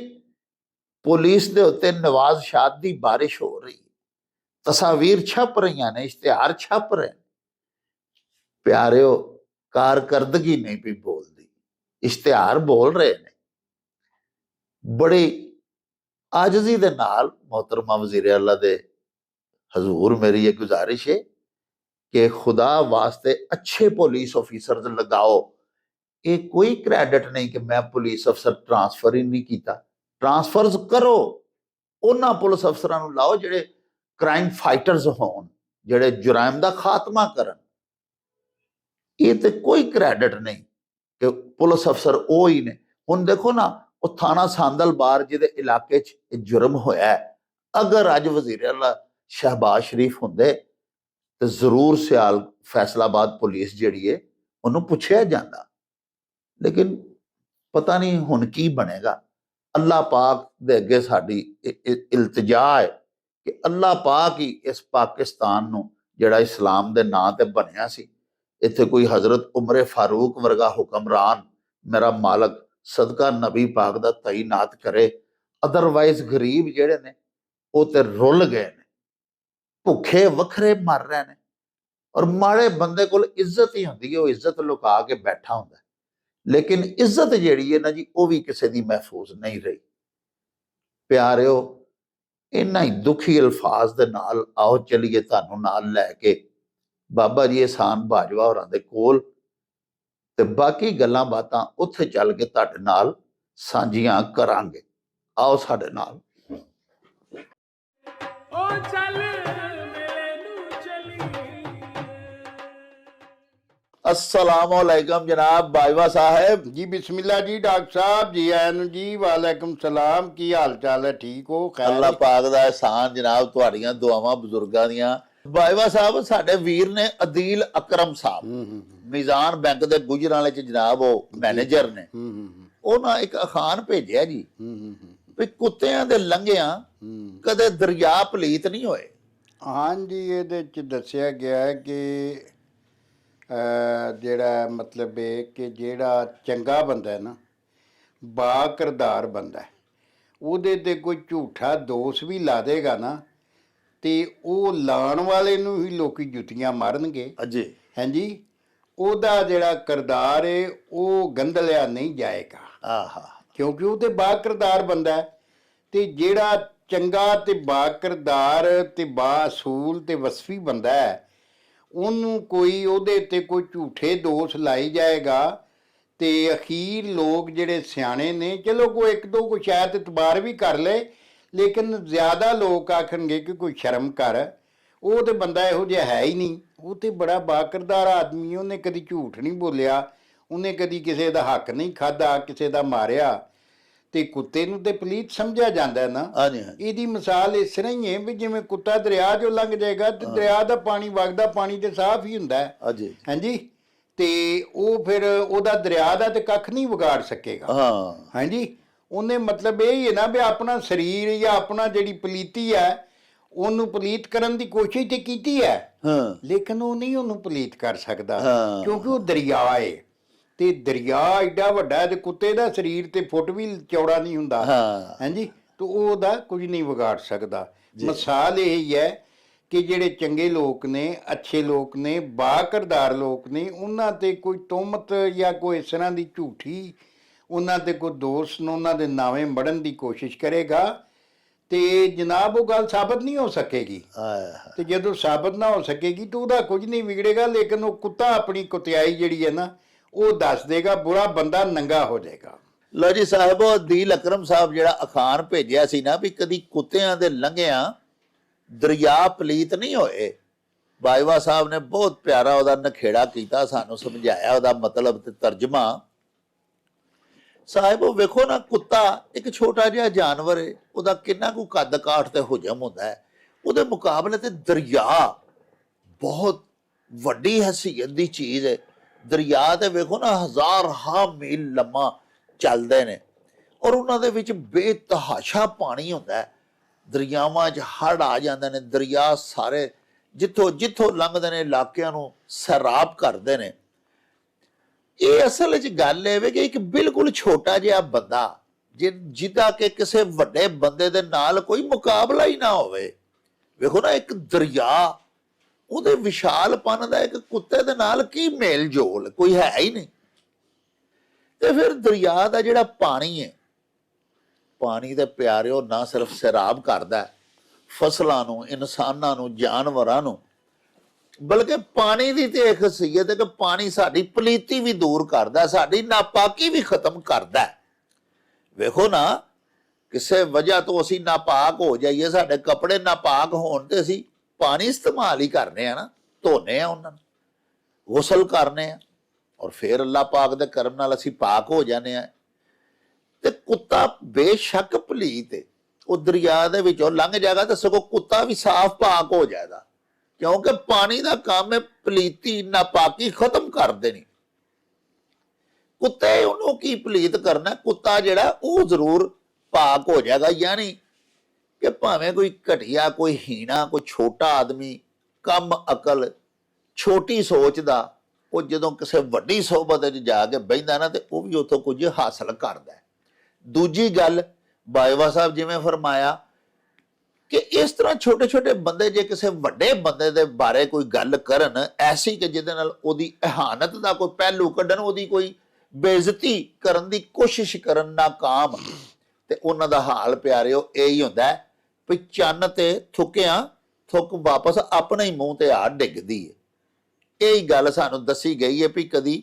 ਪੁਲਿਸ ਦੇ ਉੱਤੇ ਨਵਾਜ਼ ਸ਼ਾਹ ਦੀ ਬਾਰਿਸ਼ ਹੋ ਰਹੀ, ਤਸਵੀਰ ਛਪ ਰਹੀਆਂ ਨੇ, ਇਸ਼ਤਿਹਾਰ ਛਪ ਰਹੇ। ਪਿਆਰਿਓ, ਕਾਰਕਰਦਗੀ ਨਹੀਂ ਵੀ ਬੋਲਦੀ, ਇਸ਼ਤਿਹਾਰ ਬੋਲ ਰਹੇ ਨੇ। ਬੜੀ ਆਜਜ਼ੀ ਦੇ ਨਾਲ मोहतरमा वज़ीर आला दे हजूर मेरी ये गुजारिश है कि खुदा वास्ते अच्छे पुलिस ऑफिसर्स लगाओ। ये कोई क्रेडिट नहीं कि मैं पुलिस अफसर ट्रांसफर ही नहीं किया, ट्रांसफर्स करो, उन्हां पुलिस अफसरां नूं लाओ जिहड़े क्राइम फाइटर्स होण, जिहड़े जुराइम दा खात्मा करन। ये तो कोई क्रेडिट नहीं कि पुलिस अफसर वो ही ने। हुण देखो ना, वो थाना सांदल बार जिहदे इलाके च जुर्म होया है, अगर अज वज़ीर आला शहबाज शरीफ हुंदे तो जरूर सियाल फैसलाबाद पुलिस जिहड़ी है उन्होंने पुछया जांदा, लेकिन पता नहीं हुण की बनेगा। अल्लाह पाक दे अगे साडी इल्तिजा है कि अल्लाह पाक ही इस पाकिस्तान नूं जिहड़ा इस्लाम दे नां ते बनिया सी, इत्थे कोई हजरत उमर फारूक वर्गा हुक्मरान मेरा मालक सदका नबी पाक दा तैनात करे। अदरवाइज गरीब जिहड़े ने वो ते रुल गए ने, भुखे वखरे मर रहे ने, और माड़े बंदे कोल इज्जत ही हुंदी है, वो इज्जत लुका के बैठा हुंदा है, लेकिन इज्जत जिहड़ी है ना जी, वो भी किसी दी महफूज नहीं रही। प्यारिओ, इन्हां ही दुखी अल्फाज दे नाल आओ चलिए तुहानूं नाल लैके बाबा जी एहसान बाजवा होरां दे कोल, ते बाकी गल्लां बातां उत्थे चल के तुहाडे नाल साझियां करांगे। आओ साडे नाल। ओ चल मेरे नू चली। अस्सलाम वालेकुम जनाब बाजवा साहब। जी बिस्मिल्लाह जी, डॉक्टर साहब जी आयन जी, वालेकुम सलाम। की हाल चाल है? ठीक हो? खैर? अल्लाह पाक दा एहसान जनाब, तुहाड़ियां दुआवां बुजुर्गां दियां। बाजवा साहब, साडे वीर ने अदील अकरम साहब मीजान बैंक दे गुजराले च जनाब वो मैनेजर ने, ਉਹ ਨਾ ਇੱਕ ਅਖਾਣ ਭੇਜਿਆ ਜੀ ਵੀ ਕੁੱਤਿਆਂ ਦੇ ਲੰਘਿਆਂ ਕਦੇ ਦਰਿਆ ਪਲੀਤ ਨਹੀਂ ਹੋਏ। ਹਾਂਜੀ, ਇਹਦੇ ਚ ਦੱਸਿਆ ਗਿਆ ਹੈ ਕਿ ਜਿਹੜਾ ਮਤਲਬ ਹੈ ਕਿ ਜਿਹੜਾ ਚੰਗਾ ਬੰਦਾ ਹੈ ਨਾ, ਬਾ ਕਿਰਦਾਰ ਬੰਦਾ ਹੈ, ਉਹਦੇ ਤੇ ਕੋਈ ਝੂਠਾ ਦੋਸ਼ ਵੀ ਲਾ ਦੇਗਾ ਨਾ ਤੇ ਉਹ ਲਾਉਣ ਵਾਲੇ ਨੂੰ ਹੀ ਲੋਕੀ ਜੁੱਤੀਆਂ ਮਾਰਨਗੇ। ਅਜੇ ਹਾਂਜੀ, ਉਹਦਾ ਜਿਹੜਾ ਕਿਰਦਾਰ ਹੈ ਉਹ ਗੰਦਲਿਆ ਨਹੀਂ ਜਾਏਗਾ। ਆਹਾ, ਕਿਉਂਕਿ ਉਹ ਤੇ ਬਾ ਕਿਰਦਾਰ ਬੰਦਾ ਹੈ, ਤੇ ਜਿਹੜਾ ਚੰਗਾ ਤੇ ਬਾ ਕਿਰਦਾਰ ਤੇ ਬਾ ਅਸੂਲ ਤੇ ਵਸਫੀ ਬੰਦਾ ਹੈ, ਉਹਨੂੰ ਕੋਈ ਉਹਦੇ ਤੇ ਕੋਈ ਝੂਠੇ ਦੋਸ਼ ਲਾਈ ਜਾਏਗਾ ਤੇ ਅਖੀਰ ਲੋਕ ਜਿਹੜੇ ਸਿਆਣੇ ਨੇ, ਚਲੋ ਕੋਈ ਇੱਕ ਦੋ ਕੋਈ ਸ਼ਾਇਦ ਇਤਬਾਰ ਵੀ ਕਰ ਲੇ, ਲੇਕਿਨ ਜ਼ਿਆਦਾ ਲੋਕ ਆਖਣਗੇ ਕਿ ਕੋਈ ਸ਼ਰਮ ਕਰ, ਉਹ ਤੇ ਬੰਦਾ ਇਹੋ ਜਿਹਾ ਹੈ ਹੀ ਨਹੀਂ, ਉਹ ਤੇ ਬੜਾ ਬਾਕਿਰਦਾਰ ਆਦਮੀ, ਉਹਨੇ ਕਦੀ ਝੂਠ ਨਹੀਂ ਬੋਲਿਆ, ਉਹਨੇ ਕਦੀ ਕਿਸੇ ਦਾ ਹੱਕ ਨਹੀਂ ਖਾਧਾ, ਕਿਸੇ ਦਾ ਮਾਰਿਆ। ਤੇ ਕੁੱਤੇ ਨੂੰ ਤੇ ਪਲੀਤ ਸਮਝਿਆ ਜਾਂਦਾ ਨਾ। ਹਾਂਜੀ, ਇਹਦੀ ਮਿਸਾਲ ਇਸ ਤਰ੍ਹਾਂ ਹੀ ਹੈ ਵੀ ਜਿਵੇਂ ਕੁੱਤਾ ਦਰਿਆ 'ਚੋਂ ਲੰਘ ਜਾਏਗਾ ਤੇ ਦਰਿਆ ਦਾ ਪਾਣੀ ਵਗਦਾ ਪਾਣੀ ਤੇ ਸਾਫ਼ ਹੀ ਹੁੰਦਾ ਹੈ। ਅਜੇ ਹਾਂਜੀ, ਤੇ ਉਹ ਫਿਰ ਉਹਦਾ ਦਰਿਆ ਦਾ ਤੇ ਕੱਖ ਨਹੀਂ ਵਿਗਾੜ ਸਕੇਗਾ। ਹਾਂ, ਹਾਂਜੀ, ਉਹਨੇ ਮਤਲਬ ਇਹ ਹੀ ਹੈ ਨਾ ਵੀ ਆਪਣਾ ਸਰੀਰ ਜਾਂ ਆਪਣਾ ਜਿਹੜੀ ਪਲੀਤੀ ਹੈ ਉਹਨੂੰ ਪਲੀਤ ਕਰਨ ਦੀ ਕੋਸ਼ਿਸ਼ ਤੇ ਕੀਤੀ ਹੈ, ਹਾਂ, ਲੇਕਿਨ ਉਹ ਨਹੀਂ ਉਹਨੂੰ ਪਲੀਤ ਕਰ ਸਕਦਾ, ਹਾਂ। ਕਿਉਂਕਿ ਉਹ ਦਰਿਆ ਏ, ਤੇ ਦਰਿਆ ਐਡਾ ਵੱਡਾ ਤੇ ਕੁੱਤੇ ਦਾ ਸਰੀਰ ਤੇ ਫੁੱਟ ਵੀ ਚੌੜਾ ਨਹੀਂ ਹੁੰਦਾ। ਹਾਂ, ਹਾਂਜੀ, ਤੇ ਉਹਦਾ ਕੁਝ ਨਹੀਂ ਵਿਗਾੜ ਸਕਦਾ। ਮਿਸਾਲ ਇਹ ਹੀ ਹੈ ਕਿ ਜਿਹੜੇ ਚੰਗੇ ਲੋਕ ਨੇ, ਅੱਛੇ ਲੋਕ ਨੇ, ਬਾਕਿਰਦਾਰ ਲੋਕ ਨੇ, ਉਹਨਾਂ ਤੇ ਕੋਈ ਤੁਹਮਤ ਜਾਂ ਕੋਈ ਇਸ ਤਰ੍ਹਾਂ ਦੀ ਝੂਠੀ ਉਹਨਾਂ ਤੇ ਕੋਈ ਦੋਸ਼ ਨੂੰ ਉਹਨਾਂ ਦੇ ਨਾਵੇਂ ਮੜਨ ਦੀ ਕੋਸ਼ਿਸ਼ ਕਰੇਗਾ ਤੇ ਜਨਾਬ ਉਹ ਗੱਲ ਸਾਬਤ ਨਹੀਂ ਹੋ ਸਕੇਗੀ। ਤੇ ਜਦੋਂ ਸਾਬਤ ਨਾ ਹੋ ਸਕੇਗੀ ਤਾਂ ਉਹਦਾ ਕੁਝ ਨਹੀਂ ਵਿਗੜੇਗਾ, ਲੇਕਿਨ ਉਹ ਕੁੱਤਾ ਆਪਣੀ ਕੁੱਤਿਆਈ ਜਿਹੜੀ ਹੈ ਨਾ ਉਹ ਦੱਸ ਦੇਗਾ, ਬੁਰਾ ਬੰਦਾ ਨੰਗਾ ਹੋ ਜਾਏਗਾ। ਲਓ ਜੀ ਸਾਹਿਬ, ਅਦੀਲ ਅਕਰਮ ਸਾਹਿਬ ਜਿਹੜਾ ਅਖਾਣ ਭੇਜਿਆ ਸੀ ਨਾ ਵੀ ਕਦੀ ਕੁੱਤਿਆਂ ਦੇ ਲੰਘਿਆਂ ਦਰਿਆ ਪਲੀਤ ਨਹੀਂ ਹੋਏ। ਬਾਜਵਾ ਸਾਹਿਬ ਨੇ ਬਹੁਤ ਪਿਆਰਾ ਉਹਦਾ ਨਖੇੜਾ ਕੀਤਾ, ਸਾਨੂੰ ਸਮਝਾਇਆ ਉਹਦਾ ਮਤਲਬ ਤੇ ਤਰਜਮਾ। ਸਾਹਿਬ ਉਹ ਵੇਖੋ ਨਾ, ਕੁੱਤਾ ਇੱਕ ਛੋਟਾ ਜਿਹਾ ਜਾਨਵਰ ਹੈ, ਉਹਦਾ ਕਿੰਨਾ ਕੁ ਕੱਦ ਕਾਠ ਤੇ ਹੁਜਮ ਹੁੰਦਾ ਹੈ, ਉਹਦੇ ਮੁਕਾਬਲੇ ਤੇ ਦਰਿਆ ਬਹੁਤ ਵੱਡੀ ਹਸੀਅਤ ਦੀ ਚੀਜ਼ ਹੈ। ਦਰਿਆ ਤੇ ਵੇਖੋ ਨਾ, ਹਜ਼ਾਰਾਂ ਮੀਲ ਲੰਮਾ ਚੱਲਦੇ ਨੇ ਔਰ ਉਹਨਾਂ ਦੇ ਵਿੱਚ ਬੇਤਹਾਸ਼ਾ ਪਾਣੀ ਹੁੰਦਾ ਹੈ। ਦਰਿਆਵਾਂ 'ਚ ਹੜ੍ਹ ਆ ਜਾਂਦੇ ਨੇ, ਦਰਿਆ ਸਾਰੇ ਜਿੱਥੋਂ ਜਿੱਥੋਂ ਲੰਘਦੇ ਨੇ ਇਲਾਕਿਆਂ ਨੂੰ ਸੈਰਾਬ ਕਰਦੇ ਨੇ। ਇਹ ਅਸਲ ਵਿੱਚ ਗੱਲ ਇਹ ਵੇ ਕਿ ਇੱਕ ਬਿਲਕੁਲ ਛੋਟਾ ਜਿਹਾ ਬੰਦਾ ਜਿਹਦਾ ਕਿ ਕਿਸੇ ਵੱਡੇ ਬੰਦੇ ਦੇ ਨਾਲ ਕੋਈ ਮੁਕਾਬਲਾ ਹੀ ਨਾ ਹੋਵੇ। ਵੇਖੋ ਨਾ, ਇੱਕ ਦਰਿਆ ਉਹਦੇ ਵਿਸ਼ਾਲਪਨ ਦਾ ਇੱਕ ਕੁੱਤੇ ਦੇ ਨਾਲ ਕੀ ਮੇਲ ਜੋਲ, ਕੋਈ ਹੈ ਹੀ ਨਹੀਂ। ਤੇ ਫਿਰ ਦਰਿਆ ਦਾ ਜਿਹੜਾ ਪਾਣੀ ਹੈ, ਪਾਣੀ ਦੇ ਪਿਆਰਿਓ ਨਾ ਸਿਰਫ ਸੈਰਾਬ ਕਰਦਾ ਫਸਲਾਂ ਨੂੰ, ਇਨਸਾਨਾਂ ਨੂੰ, ਜਾਨਵਰਾਂ ਨੂੰ, ਬਲਕਿ ਪਾਣੀ ਦੀ ਤੇ ਇੱਕ ਖਸੀਅਤ ਹੈ ਕਿ ਪਾਣੀ ਸਾਡੀ ਪਲੀਤੀ ਵੀ ਦੂਰ ਕਰਦਾ, ਸਾਡੀ ਨਾਪਾਕੀ ਵੀ ਖਤਮ ਕਰਦਾ। ਵੇਖੋ ਨਾ, ਕਿਸੇ ਵਜ੍ਹਾ ਤੋਂ ਅਸੀਂ ਨਾਪਾਕ ਹੋ ਜਾਈਏ, ਸਾਡੇ ਕੱਪੜੇ ਨਾਪਾਕ ਹੋਣ ਤੇ ਅਸੀਂ ਪਾਣੀ ਇਸਤੇਮਾਲ ਹੀ ਕਰਨੇ ਆ ਨਾ, ਧੋਨੇ ਆ ਉਹਨਾਂ ਨੂੰ, ਗੁਸਲ ਕਰਨੇ ਆ ਔਰ ਫਿਰ ਅੱਲਾਹ ਪਾਕ ਦੇ ਕਰਮ ਨਾਲ ਅਸੀਂ ਪਾਕ ਹੋ ਜਾਂਦੇ ਆ। ਤੇ ਕੁੱਤਾ ਬੇਸ਼ੱਕ ਪਲੀਤ ਹੈ, ਉਹ ਦਰਿਆ ਦੇ ਵਿੱਚੋਂ ਲੰਘ ਜਾਏਗਾ ਤਾਂ ਸਗੋਂ ਕੁੱਤਾ ਵੀ ਸਾਫ਼ ਪਾਕ ਹੋ ਜਾਏਗਾ, ਕਿਉਂਕਿ ਪਾਣੀ ਦਾ ਕੰਮ ਹੈ ਪਲੀਤੀ ਨਾਪਾਕੀ ਖਤਮ ਕਰ ਦੇਣੀ। ਕੁੱਤੇ ਉਹਨੂੰ ਕੀ ਪਲੀਤ ਕਰਨਾ, ਕੁੱਤਾ ਜਿਹੜਾ ਉਹ ਜ਼ਰੂਰ ਪਾਕ ਹੋ ਜਾਏਗਾ। ਯਾਨੀ ਕਿ ਭਾਵੇਂ ਕੋਈ ਘਟੀਆ, ਕੋਈ ਹੀਣਾ, ਕੋਈ ਛੋਟਾ ਆਦਮੀ, ਕਮ ਅਕਲ, ਛੋਟੀ ਸੋਚ ਦਾ, ਉਹ ਜਦੋਂ ਕਿਸੇ ਵੱਡੀ ਸੋਬਤ ਵਿੱਚ ਜਾ ਕੇ ਬਹਿੰਦਾ ਨਾ ਤੇ ਉਹ ਵੀ ਉੱਥੋਂ ਕੁਝ ਹਾਸਲ ਕਰਦਾ। ਦੂਜੀ ਗੱਲ, ਬਾਜਵਾ ਸਾਹਿਬ ਜਿਵੇਂ ਫਰਮਾਇਆ ਕਿ ਇਸ ਤਰ੍ਹਾਂ ਛੋਟੇ ਛੋਟੇ ਬੰਦੇ ਜੇ ਕਿਸੇ ਵੱਡੇ ਬੰਦੇ ਦੇ ਬਾਰੇ ਕੋਈ ਗੱਲ ਕਰਨ ਐਸੀ ਕਿ ਜਿਹਦੇ ਨਾਲ ਉਹਦੀ ਇਹਾਨਤ ਦਾ ਕੋਈ ਪਹਿਲੂ ਕੱਢਣ, ਉਹਦੀ ਕੋਈ ਬੇਇੱਜ਼ਤੀ ਕਰਨ ਦੀ ਕੋਸ਼ਿਸ਼ ਕਰਨ ਨਾਕਾਮ, ਤੇ ਉਹਨਾਂ ਦਾ ਹਾਲ ਪਿਆਰਿਓ ਇਹੀ ਹੁੰਦਾ ਵੀ ਚੰਨ ਤੇ ਥੁੱਕਿਆਂ ਥੁੱਕ ਵਾਪਸ ਆਪਣੇ ਹੀ ਮੂੰਹ ਤੇ ਆ ਡਿੱਗਦੀ ਹੈ। ਇਹੀ ਗੱਲ ਸਾਨੂੰ ਦੱਸੀ ਗਈ ਹੈ ਵੀ ਕਦੀ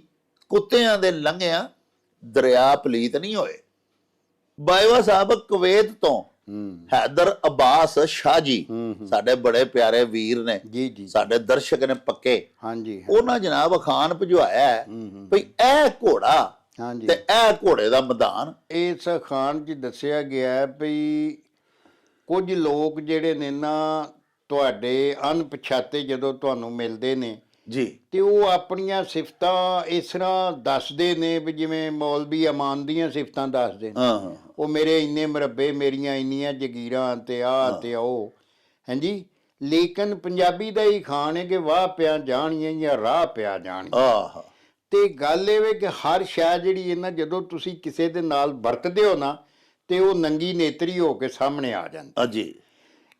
ਕੁੱਤਿਆਂ ਦੇ ਲੰਘਿਆਂ ਦਰਿਆ ਪਲੀਤ ਨਹੀਂ ਹੋਏ। ਬਾਜਵਾ ਸਾਹਿਬ ਕੁਵੈਤ ਤੋਂ ਹੈਦਰ ਅਬਾਸ ਸ਼ਾਹ ਜੀ, ਸਾਡੇ ਬੜੇ ਪਿਆਰੇ ਵੀਰ ਨੇ ਜੀ ਜੀ, ਸਾਡੇ ਦਰਸ਼ਕ ਨੇ ਪੱਕੇ, ਹਾਂਜੀ, ਉਹਨਾਂ ਜਨਾਬ ਅਖਾਨ ਭਜਵਾਇਆ ਵੀ ਇਹ ਘੋੜਾ ਹਾਂਜੀ, ਤੇ ਇਹ ਘੋੜੇ ਦਾ ਮੈਦਾਨ। ਇਸ ਅਖਾਣ 'ਚ ਦੱਸਿਆ ਗਿਆ ਵੀ ਕੁਝ ਲੋਕ ਜਿਹੜੇ ਨੇ ਨਾ ਤੁਹਾਡੇ ਅਣਪਛਾਤੇ ਜਦੋਂ ਤੁਹਾਨੂੰ ਮਿਲਦੇ ਨੇ ਜੀ, ਤੇ ਉਹ ਆਪਣੀਆਂ ਸਿਫਤਾਂ ਇਸ ਤਰ੍ਹਾਂ ਦੱਸਦੇ ਨੇ ਵੀ ਜਿਵੇਂ ਮੌਲਵੀ ਅਮਾਨ ਦੀਆਂ ਸਿਫਤਾਂ ਦੱਸਦੇ ਨੇ। ਹਾਂ, ਉਹ ਮੇਰੇ ਇੰਨੇ ਮੁਰੱਬੇ, ਮੇਰੀਆਂ ਇੰਨੀਆਂ ਜਗੀਰਾਂ ਤੇ ਆਹ ਤੇ ਉਹ, ਹਾਂਜੀ। ਲੇਕਿਨ ਪੰਜਾਬੀ ਦਾ ਹੀ ਖਾਣ ਹੈ ਕਿ ਵਾਹ ਪਿਆ ਜਾਣੀਆਂ ਜਾਂ ਰਾਹ ਪਿਆ ਜਾਣੀਆਂ। ਆਹ ਤੇ ਗੱਲ ਇਹ ਵੇ ਕਿ ਹਰ ਸ਼ੈ ਜਿਹੜੀ ਹੈ ਨਾ, ਜਦੋਂ ਤੁਸੀਂ ਕਿਸੇ ਦੇ ਨਾਲ ਵਰਤਦੇ ਹੋ ਨਾ ਤੇ ਉਹ ਨੰਗੀ ਨੇਤਰੀ ਹੋ ਕੇ ਸਾਹਮਣੇ ਆ ਜਾਂਦੀ। ਜੀ,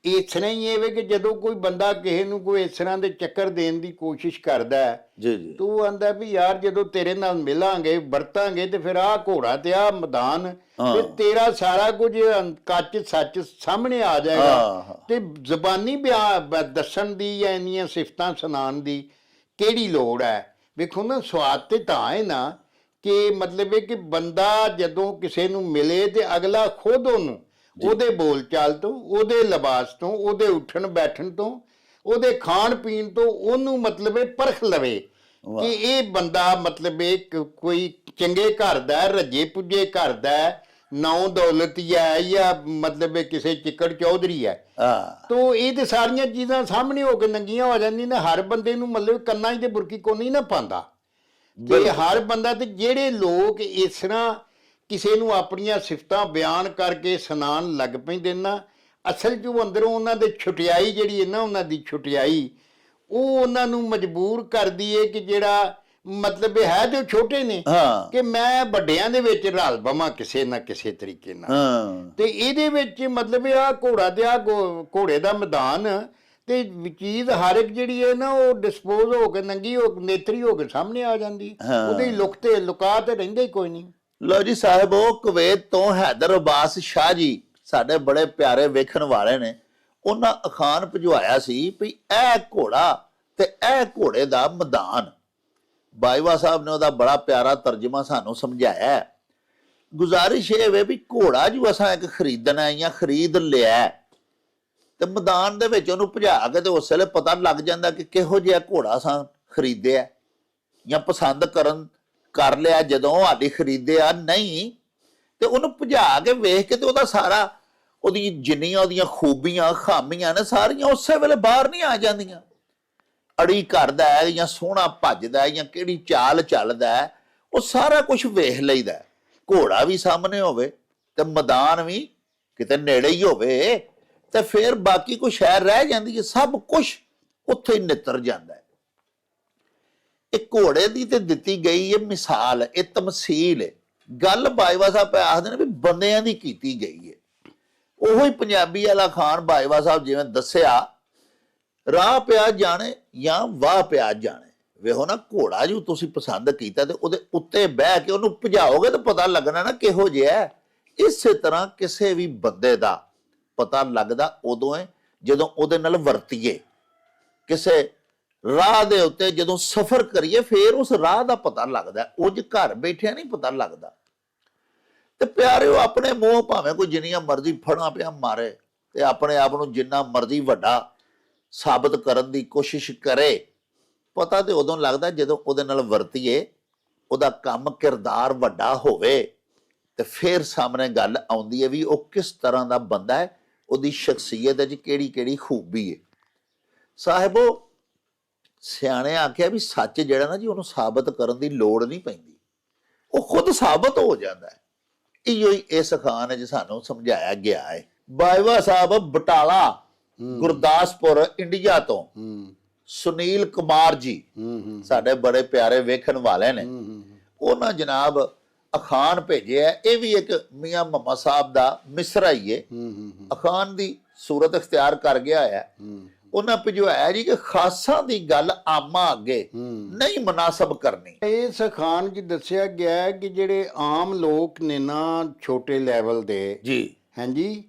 ਇਸ ਤਰ੍ਹਾਂ ਹੀ ਇਹ ਵੇ ਕਿ ਜਦੋਂ ਕੋਈ ਬੰਦਾ ਕਿਸੇ ਨੂੰ ਕੋਈ ਇਸ ਤਰ੍ਹਾਂ ਦੇ ਚੱਕਰ ਦੇਣ ਦੀ ਕੋਸ਼ਿਸ਼ ਕਰਦਾ ਹੈ, ਜੀ ਜੀ, ਤੂੰ ਆਂਦਾ ਵੀ ਯਾਰ ਜਦੋਂ ਤੇਰੇ ਨਾਲ ਮਿਲਾਂਗੇ, ਵਰਤਾਂਗੇ ਤੇ ਫਿਰ ਆਹ ਘੋੜਾ ਤੇ ਆਹ ਮੈਦਾਨ ਤੇ ਤੇਰਾ ਸਾਰਾ ਕੁਝ ਕੱਚ ਸੱਚ ਸਾਹਮਣੇ ਆ ਜਾਏਗਾ। ਤੇ ਜ਼ਬਾਨੀ ਬਿਆਨ ਦੱਸਣ ਦੀ ਜਾਂ ਇੰਨੀਆਂ ਸਿਫਤਾਂ ਸੁਣਾਉਣ ਦੀ ਕਿਹੜੀ ਲੋੜ ਹੈ। ਵੇਖੋ ਨਾ, ਸਵਾਦ ਤੇ ਤਾਂ ਹੈ ਨਾ ਕਿ ਮਤਲਬ ਇਹ ਕਿ ਬੰਦਾ ਜਦੋਂ ਕਿਸੇ ਨੂੰ ਮਿਲੇ ਤੇ ਅਗਲਾ ਖੁਦ ਉਹਨੂੰ ਉਹਦੇ ਬੋਲ ਚਾਲ ਤੋਂ, ਉਹਦੇ ਲਿਬਾਸ ਤੋਂ, ਉਹਦੇ ਉੱਠਣ ਬੈਠਣ ਤੋਂ, ਉਹਦੇ ਖਾਣ ਪੀਣ ਤੋਂ ਉਹਨੂੰ ਮਤਲਬ ਇਹ ਪਰਖ ਲਵੇ ਕਿ ਇਹ ਬੰਦਾ ਮਤਲਬ ਇਹ ਕੋਈ ਚੰਗੇ ਘਰ ਦਾ, ਰੱਜੇ ਪੁੱਜੇ ਘਰ ਦਾ, ਨੌ ਦੌਲਤੀ ਹੈ ਜਾਂ ਮਤਲਬ ਇਹ ਕਿਸੇ ਚਿੱਕੜ ਚੌਧਰੀ ਹੈ। ਤੋ ਇਹ ਤੇ ਸਾਰੀਆਂ ਚੀਜ਼ਾਂ ਸਾਹਮਣੇ ਹੋ ਕੇ ਨੰਗੀਆਂ ਹੋ ਜਾਂਦੀਆਂ ਨੇ। ਹਰ ਬੰਦੇ ਨੂੰ ਮਤਲਬ ਕੰਨਾਂ 'ਚ ਤੇ ਬੁਰਕੀ ਕੋਨੀ ਨਾ ਪਾਉਂਦਾ, ਤੇ ਹਰ ਬੰਦਾ ਤੇ ਜਿਹੜੇ ਲੋਕ ਇਸ ਤਰ੍ਹਾਂ ਕਿਸੇ ਨੂੰ ਆਪਣੀਆਂ ਸਿਫਤਾਂ ਬਿਆਨ ਕਰਕੇ ਸੁਣਾਉਣ ਲੱਗ ਪੈਂਦੇ ਨਾ, ਅਸਲ 'ਚ ਉਹ ਅੰਦਰੋਂ ਉਹਨਾਂ ਦੇ ਛੁਟਿਆਈ ਜਿਹੜੀ ਹੈ ਨਾ, ਉਹਨਾਂ ਦੀ ਛੁਟਿਆਈ ਉਹ ਉਹਨਾਂ ਨੂੰ ਮਜਬੂਰ ਕਰਦੀ ਹੈ ਕਿ ਜਿਹੜਾ ਮਤਲਬ ਇਹ ਹੈ ਜੋ ਛੋਟੇ ਨੇ ਕਿ ਮੈਂ ਵੱਡਿਆਂ ਦੇ ਵਿੱਚ ਰਲ ਬਵਾਂ ਕਿਸੇ ਨਾ ਕਿਸੇ ਤਰੀਕੇ ਨਾਲ। ਤੇ ਇਹਦੇ ਵਿੱਚ ਮਤਲਬ ਆ ਘੋੜਾ ਤੇ ਆ ਘੋੜੇ ਦਾ ਮੈਦਾਨ ਤੇ ਚੀਜ਼ ਹਰ ਇੱਕ ਜਿਹੜੀ ਹੈ ਨਾ ਉਹ ਡਿਸਪੋਜ਼ ਹੋ ਕੇ ਨੰਗੀ ਹੋ ਨੇਤਰੀ ਹੋ ਕੇ ਸਾਹਮਣੇ ਆ ਜਾਂਦੀ। ਉਹਦੀ ਲੁਕਾ ਤੇ ਰਹਿੰਦਾ ਹੀ ਕੋਈ ਨਹੀਂ। ਲੋ ਜੀ ਸਾਹਿਬ, ਉਹ ਕੁਵੈਤ ਤੋਂ ਹੈਦਰ ਅਬਾਸ ਸ਼ਾਹ ਜੀ ਸਾਡੇ ਬੜੇ ਪਿਆਰੇ ਵੇਖਣ ਵਾਲੇ ਨੇ, ਉਹਨਾਂ ਅਖਾਨ ਭਜਵਾਇਆ ਸੀ ਵੀ ਇਹ ਘੋੜਾ ਤੇ ਇਹ ਘੋੜੇ ਦਾ ਮੈਦਾਨ। ਬਾਜਵਾ ਸਾਹਿਬ ਨੇ ਉਹਦਾ ਬੜਾ ਪਿਆਰਾ ਤਰਜਮਾ ਸਾਨੂੰ ਸਮਝਾਇਆ। ਗੁਜ਼ਾਰਿਸ਼ ਇਹ ਵੇ ਵੀ ਘੋੜਾ ਜੋ ਅਸਾਂ ਇੱਕ ਖਰੀਦਣਾ ਜਾਂ ਖਰੀਦ ਲਿਆ ਤੇ ਮੈਦਾਨ ਦੇ ਵਿੱਚ ਉਹਨੂੰ ਭਜਾ ਕੇ ਤੇ ਉਸ ਵੇਲੇ ਪਤਾ ਲੱਗ ਜਾਂਦਾ ਕਿ ਕਿਹੋ ਜਿਹਾ ਘੋੜਾ ਸਾਂ ਖਰੀਦਿਆ ਜਾਂ ਪਸੰਦ ਕਰ ਲਿਆ ਜਦੋਂ ਆਡੀ ਖਰੀਦਿਆ ਨਹੀਂ, ਤੇ ਉਹਨੂੰ ਭਜਾ ਕੇ ਵੇਖ ਕੇ ਤੇ ਉਹਦਾ ਸਾਰਾ ਉਹਦੀ ਜਿੰਨੀਆਂ ਉਹਦੀਆਂ ਖੂਬੀਆਂ ਖਾਮੀਆਂ ਨੇ ਸਾਰੀਆਂ ਉਸੇ ਵੇਲੇ ਬਾਹਰ ਨਹੀਂ ਆ ਜਾਂਦੀਆਂ। ਅੜੀ ਕਰਦਾ ਹੈ ਜਾਂ ਸੋਹਣਾ ਭੱਜਦਾ ਹੈ ਜਾਂ ਕਿਹੜੀ ਚਾਲ ਚੱਲਦਾ ਹੈ, ਉਹ ਸਾਰਾ ਕੁਝ ਵੇਖ ਲਈਦਾ। ਘੋੜਾ ਵੀ ਸਾਹਮਣੇ ਹੋਵੇ ਤੇ ਮੈਦਾਨ ਵੀ ਕਿਤੇ ਨੇੜੇ ਹੀ ਹੋਵੇ, ਤੇ ਫਿਰ ਬਾਕੀ ਕੋਈ ਸ਼ਹਿਰ ਰਹਿ ਜਾਂਦੀ ਹੈ, ਸਭ ਕੁਝ ਉੱਥੇ ਹੀ ਨਿੱਤਰ ਜਾਂਦਾ ਹੈ। ਇਹ ਘੋੜੇ ਦੀ ਤੇ ਦਿੱਤੀ ਗਈ ਹੈ ਮਿਸਾਲ, ਇਹ ਤਮਸੀਲ ਹੈ। ਗੱਲ ਬਾਜਵਾ ਸਾਹਿਬ ਆਖਦੇ ਨੇ ਵੀ ਬੰਦਿਆਂ ਦੀ ਕੀਤੀ ਗਈ ਹੈ। ਉਹੋ ਹੀ ਪੰਜਾਬੀ ਵਾਲਾ ਖਾਨ ਬਾਜਵਾ ਸਾਹਿਬ ਜਿਵੇਂ ਦੱਸਿਆ, ਰਾਹ ਪਿਆ ਜਾਣੇ ਜਾਂ ਵਾਹ ਪਿਆ ਜਾਣੇ। ਵੇਖੋ ਨਾ, ਘੋੜਾ ਜੋ ਤੁਸੀਂ ਪਸੰਦ ਕੀਤਾ ਤੇ ਉਹਦੇ ਉੱਤੇ ਬਹਿ ਕੇ ਉਹਨੂੰ ਭਜਾਓਗੇ ਤਾਂ ਪਤਾ ਲੱਗਣਾ ਨਾ ਕਿਹੋ ਜਿਹਾ ਹੈ। ਇਸੇ ਤਰ੍ਹਾਂ ਕਿਸੇ ਵੀ ਬੰਦੇ ਦਾ ਪਤਾ ਲੱਗਦਾ ਉਦੋਂ ਹੈ ਜਦੋਂ ਉਹਦੇ ਨਾਲ ਵਰਤੀਏ। ਕਿਸੇ ਰਾਹ ਦੇ ਉੱਤੇ ਜਦੋਂ ਸਫ਼ਰ ਕਰੀਏ ਫਿਰ ਉਸ ਰਾਹ ਦਾ ਪਤਾ ਲੱਗਦਾ, ਉਂਝ ਘਰ ਬੈਠਿਆ ਨਹੀਂ ਪਤਾ ਲੱਗਦਾ। ਤੇ ਪਿਆਰਿਓ, ਆਪਣੇ ਮੂੰਹ ਭਾਵੇਂ ਕੋਈ ਜਿੰਨੀਆਂ ਮਰਜ਼ੀ ਫੜਾਂ ਪਿਆ ਮਾਰੇ ਤੇ ਆਪਣੇ ਆਪ ਨੂੰ ਜਿੰਨਾ ਮਰਜ਼ੀ ਵੱਡਾ ਸਾਬਤ ਕਰਨ ਦੀ ਕੋਸ਼ਿਸ਼ ਕਰੇ, ਪਤਾ ਤੇ ਉਦੋਂ ਲੱਗਦਾ ਜਦੋਂ ਉਹਦੇ ਨਾਲ ਵਰਤੀਏ, ਉਹਦਾ ਕੰਮ ਕਿਰਦਾਰ ਵੱਡਾ ਹੋਵੇ, ਤੇ ਫਿਰ ਸਾਹਮਣੇ ਗੱਲ ਆਉਂਦੀ ਹੈ ਵੀ ਉਹ ਕਿਸ ਤਰ੍ਹਾਂ ਦਾ ਬੰਦਾ ਹੈ, ਉਹਦੀ ਸ਼ਖਸੀਅਤ ਵਿੱਚ ਕਿਹੜੀ ਕਿਹੜੀ ਖੂਬੀ ਹੈ। ਸਾਹਿਬੋ, ਸਿਆਣੇ ਆਖਿਆ ਵੀ ਸੱਚ ਜਿਹੜਾ ਨਾ ਜੀ, ਉਹਨੂੰ ਸਾਬਤ ਕਰਨ ਦੀ ਲੋੜ ਨਹੀਂ ਪੈਂਦੀ, ਉਹ ਖੁਦ ਸਾਬਤ ਹੋ ਜਾਂਦਾ ਹੈ। ਇਹੋ ਹੀ ਇਸ ਖਾਨ ਵਿੱਚ ਸਾਨੂੰ ਸਮਝਾਇਆ ਗਿਆ ਹੈ। ਬਾਜਵਾ ਸਾਹਿਬ ਬਟਾਲਾ ਗੁਰਦਾਸਪੁਰ ਇੰਡੀਆ ਤੋਂ ਸੁਨੀਲ ਕੁਮਾਰ ਜੀ ਸਾਡੇ ਬੜੇ ਪਿਆਰੇ ਵੇਖਣ ਵਾਲੇ ਨੇ, ਉਹਨਾਂ ਜਨਾਬ ਅਖਾਨ ਭੇਜਿਆ। ਇਹ ਵੀ ਇੱਕ ਮੀਆਂ ਮੁਹੰਮਦ ਸਾਹਿਬ ਦਾ ਮਿਸਰਾ ਹੀ ਹੈ, ਅਖਾਨ ਦੀ ਸੂਰਤ ਇਖਤਿਆਰ ਕਰ ਗਿਆ ਹੈ। ਉਹਨਾਂ ਭਿਜਵਾਇਆ ਜੀ ਕਿ ਖਾਸਾਂ ਦੀ ਗੱਲ ਆਮਾਂ ਅੱਗੇ ਨਹੀਂ ਮੁਨਾਸਬ ਕਰਨੀ। ਇਸ ਅਖਾਨ 'ਚ ਦੱਸਿਆ ਗਿਆ ਹੈ ਕਿ ਜਿਹੜੇ ਆਮ ਲੋਕ ਨੇ ਨਾ ਛੋਟੇ ਲੈਵਲ ਦੇ ਜੀ, ਹਾਂਜੀ,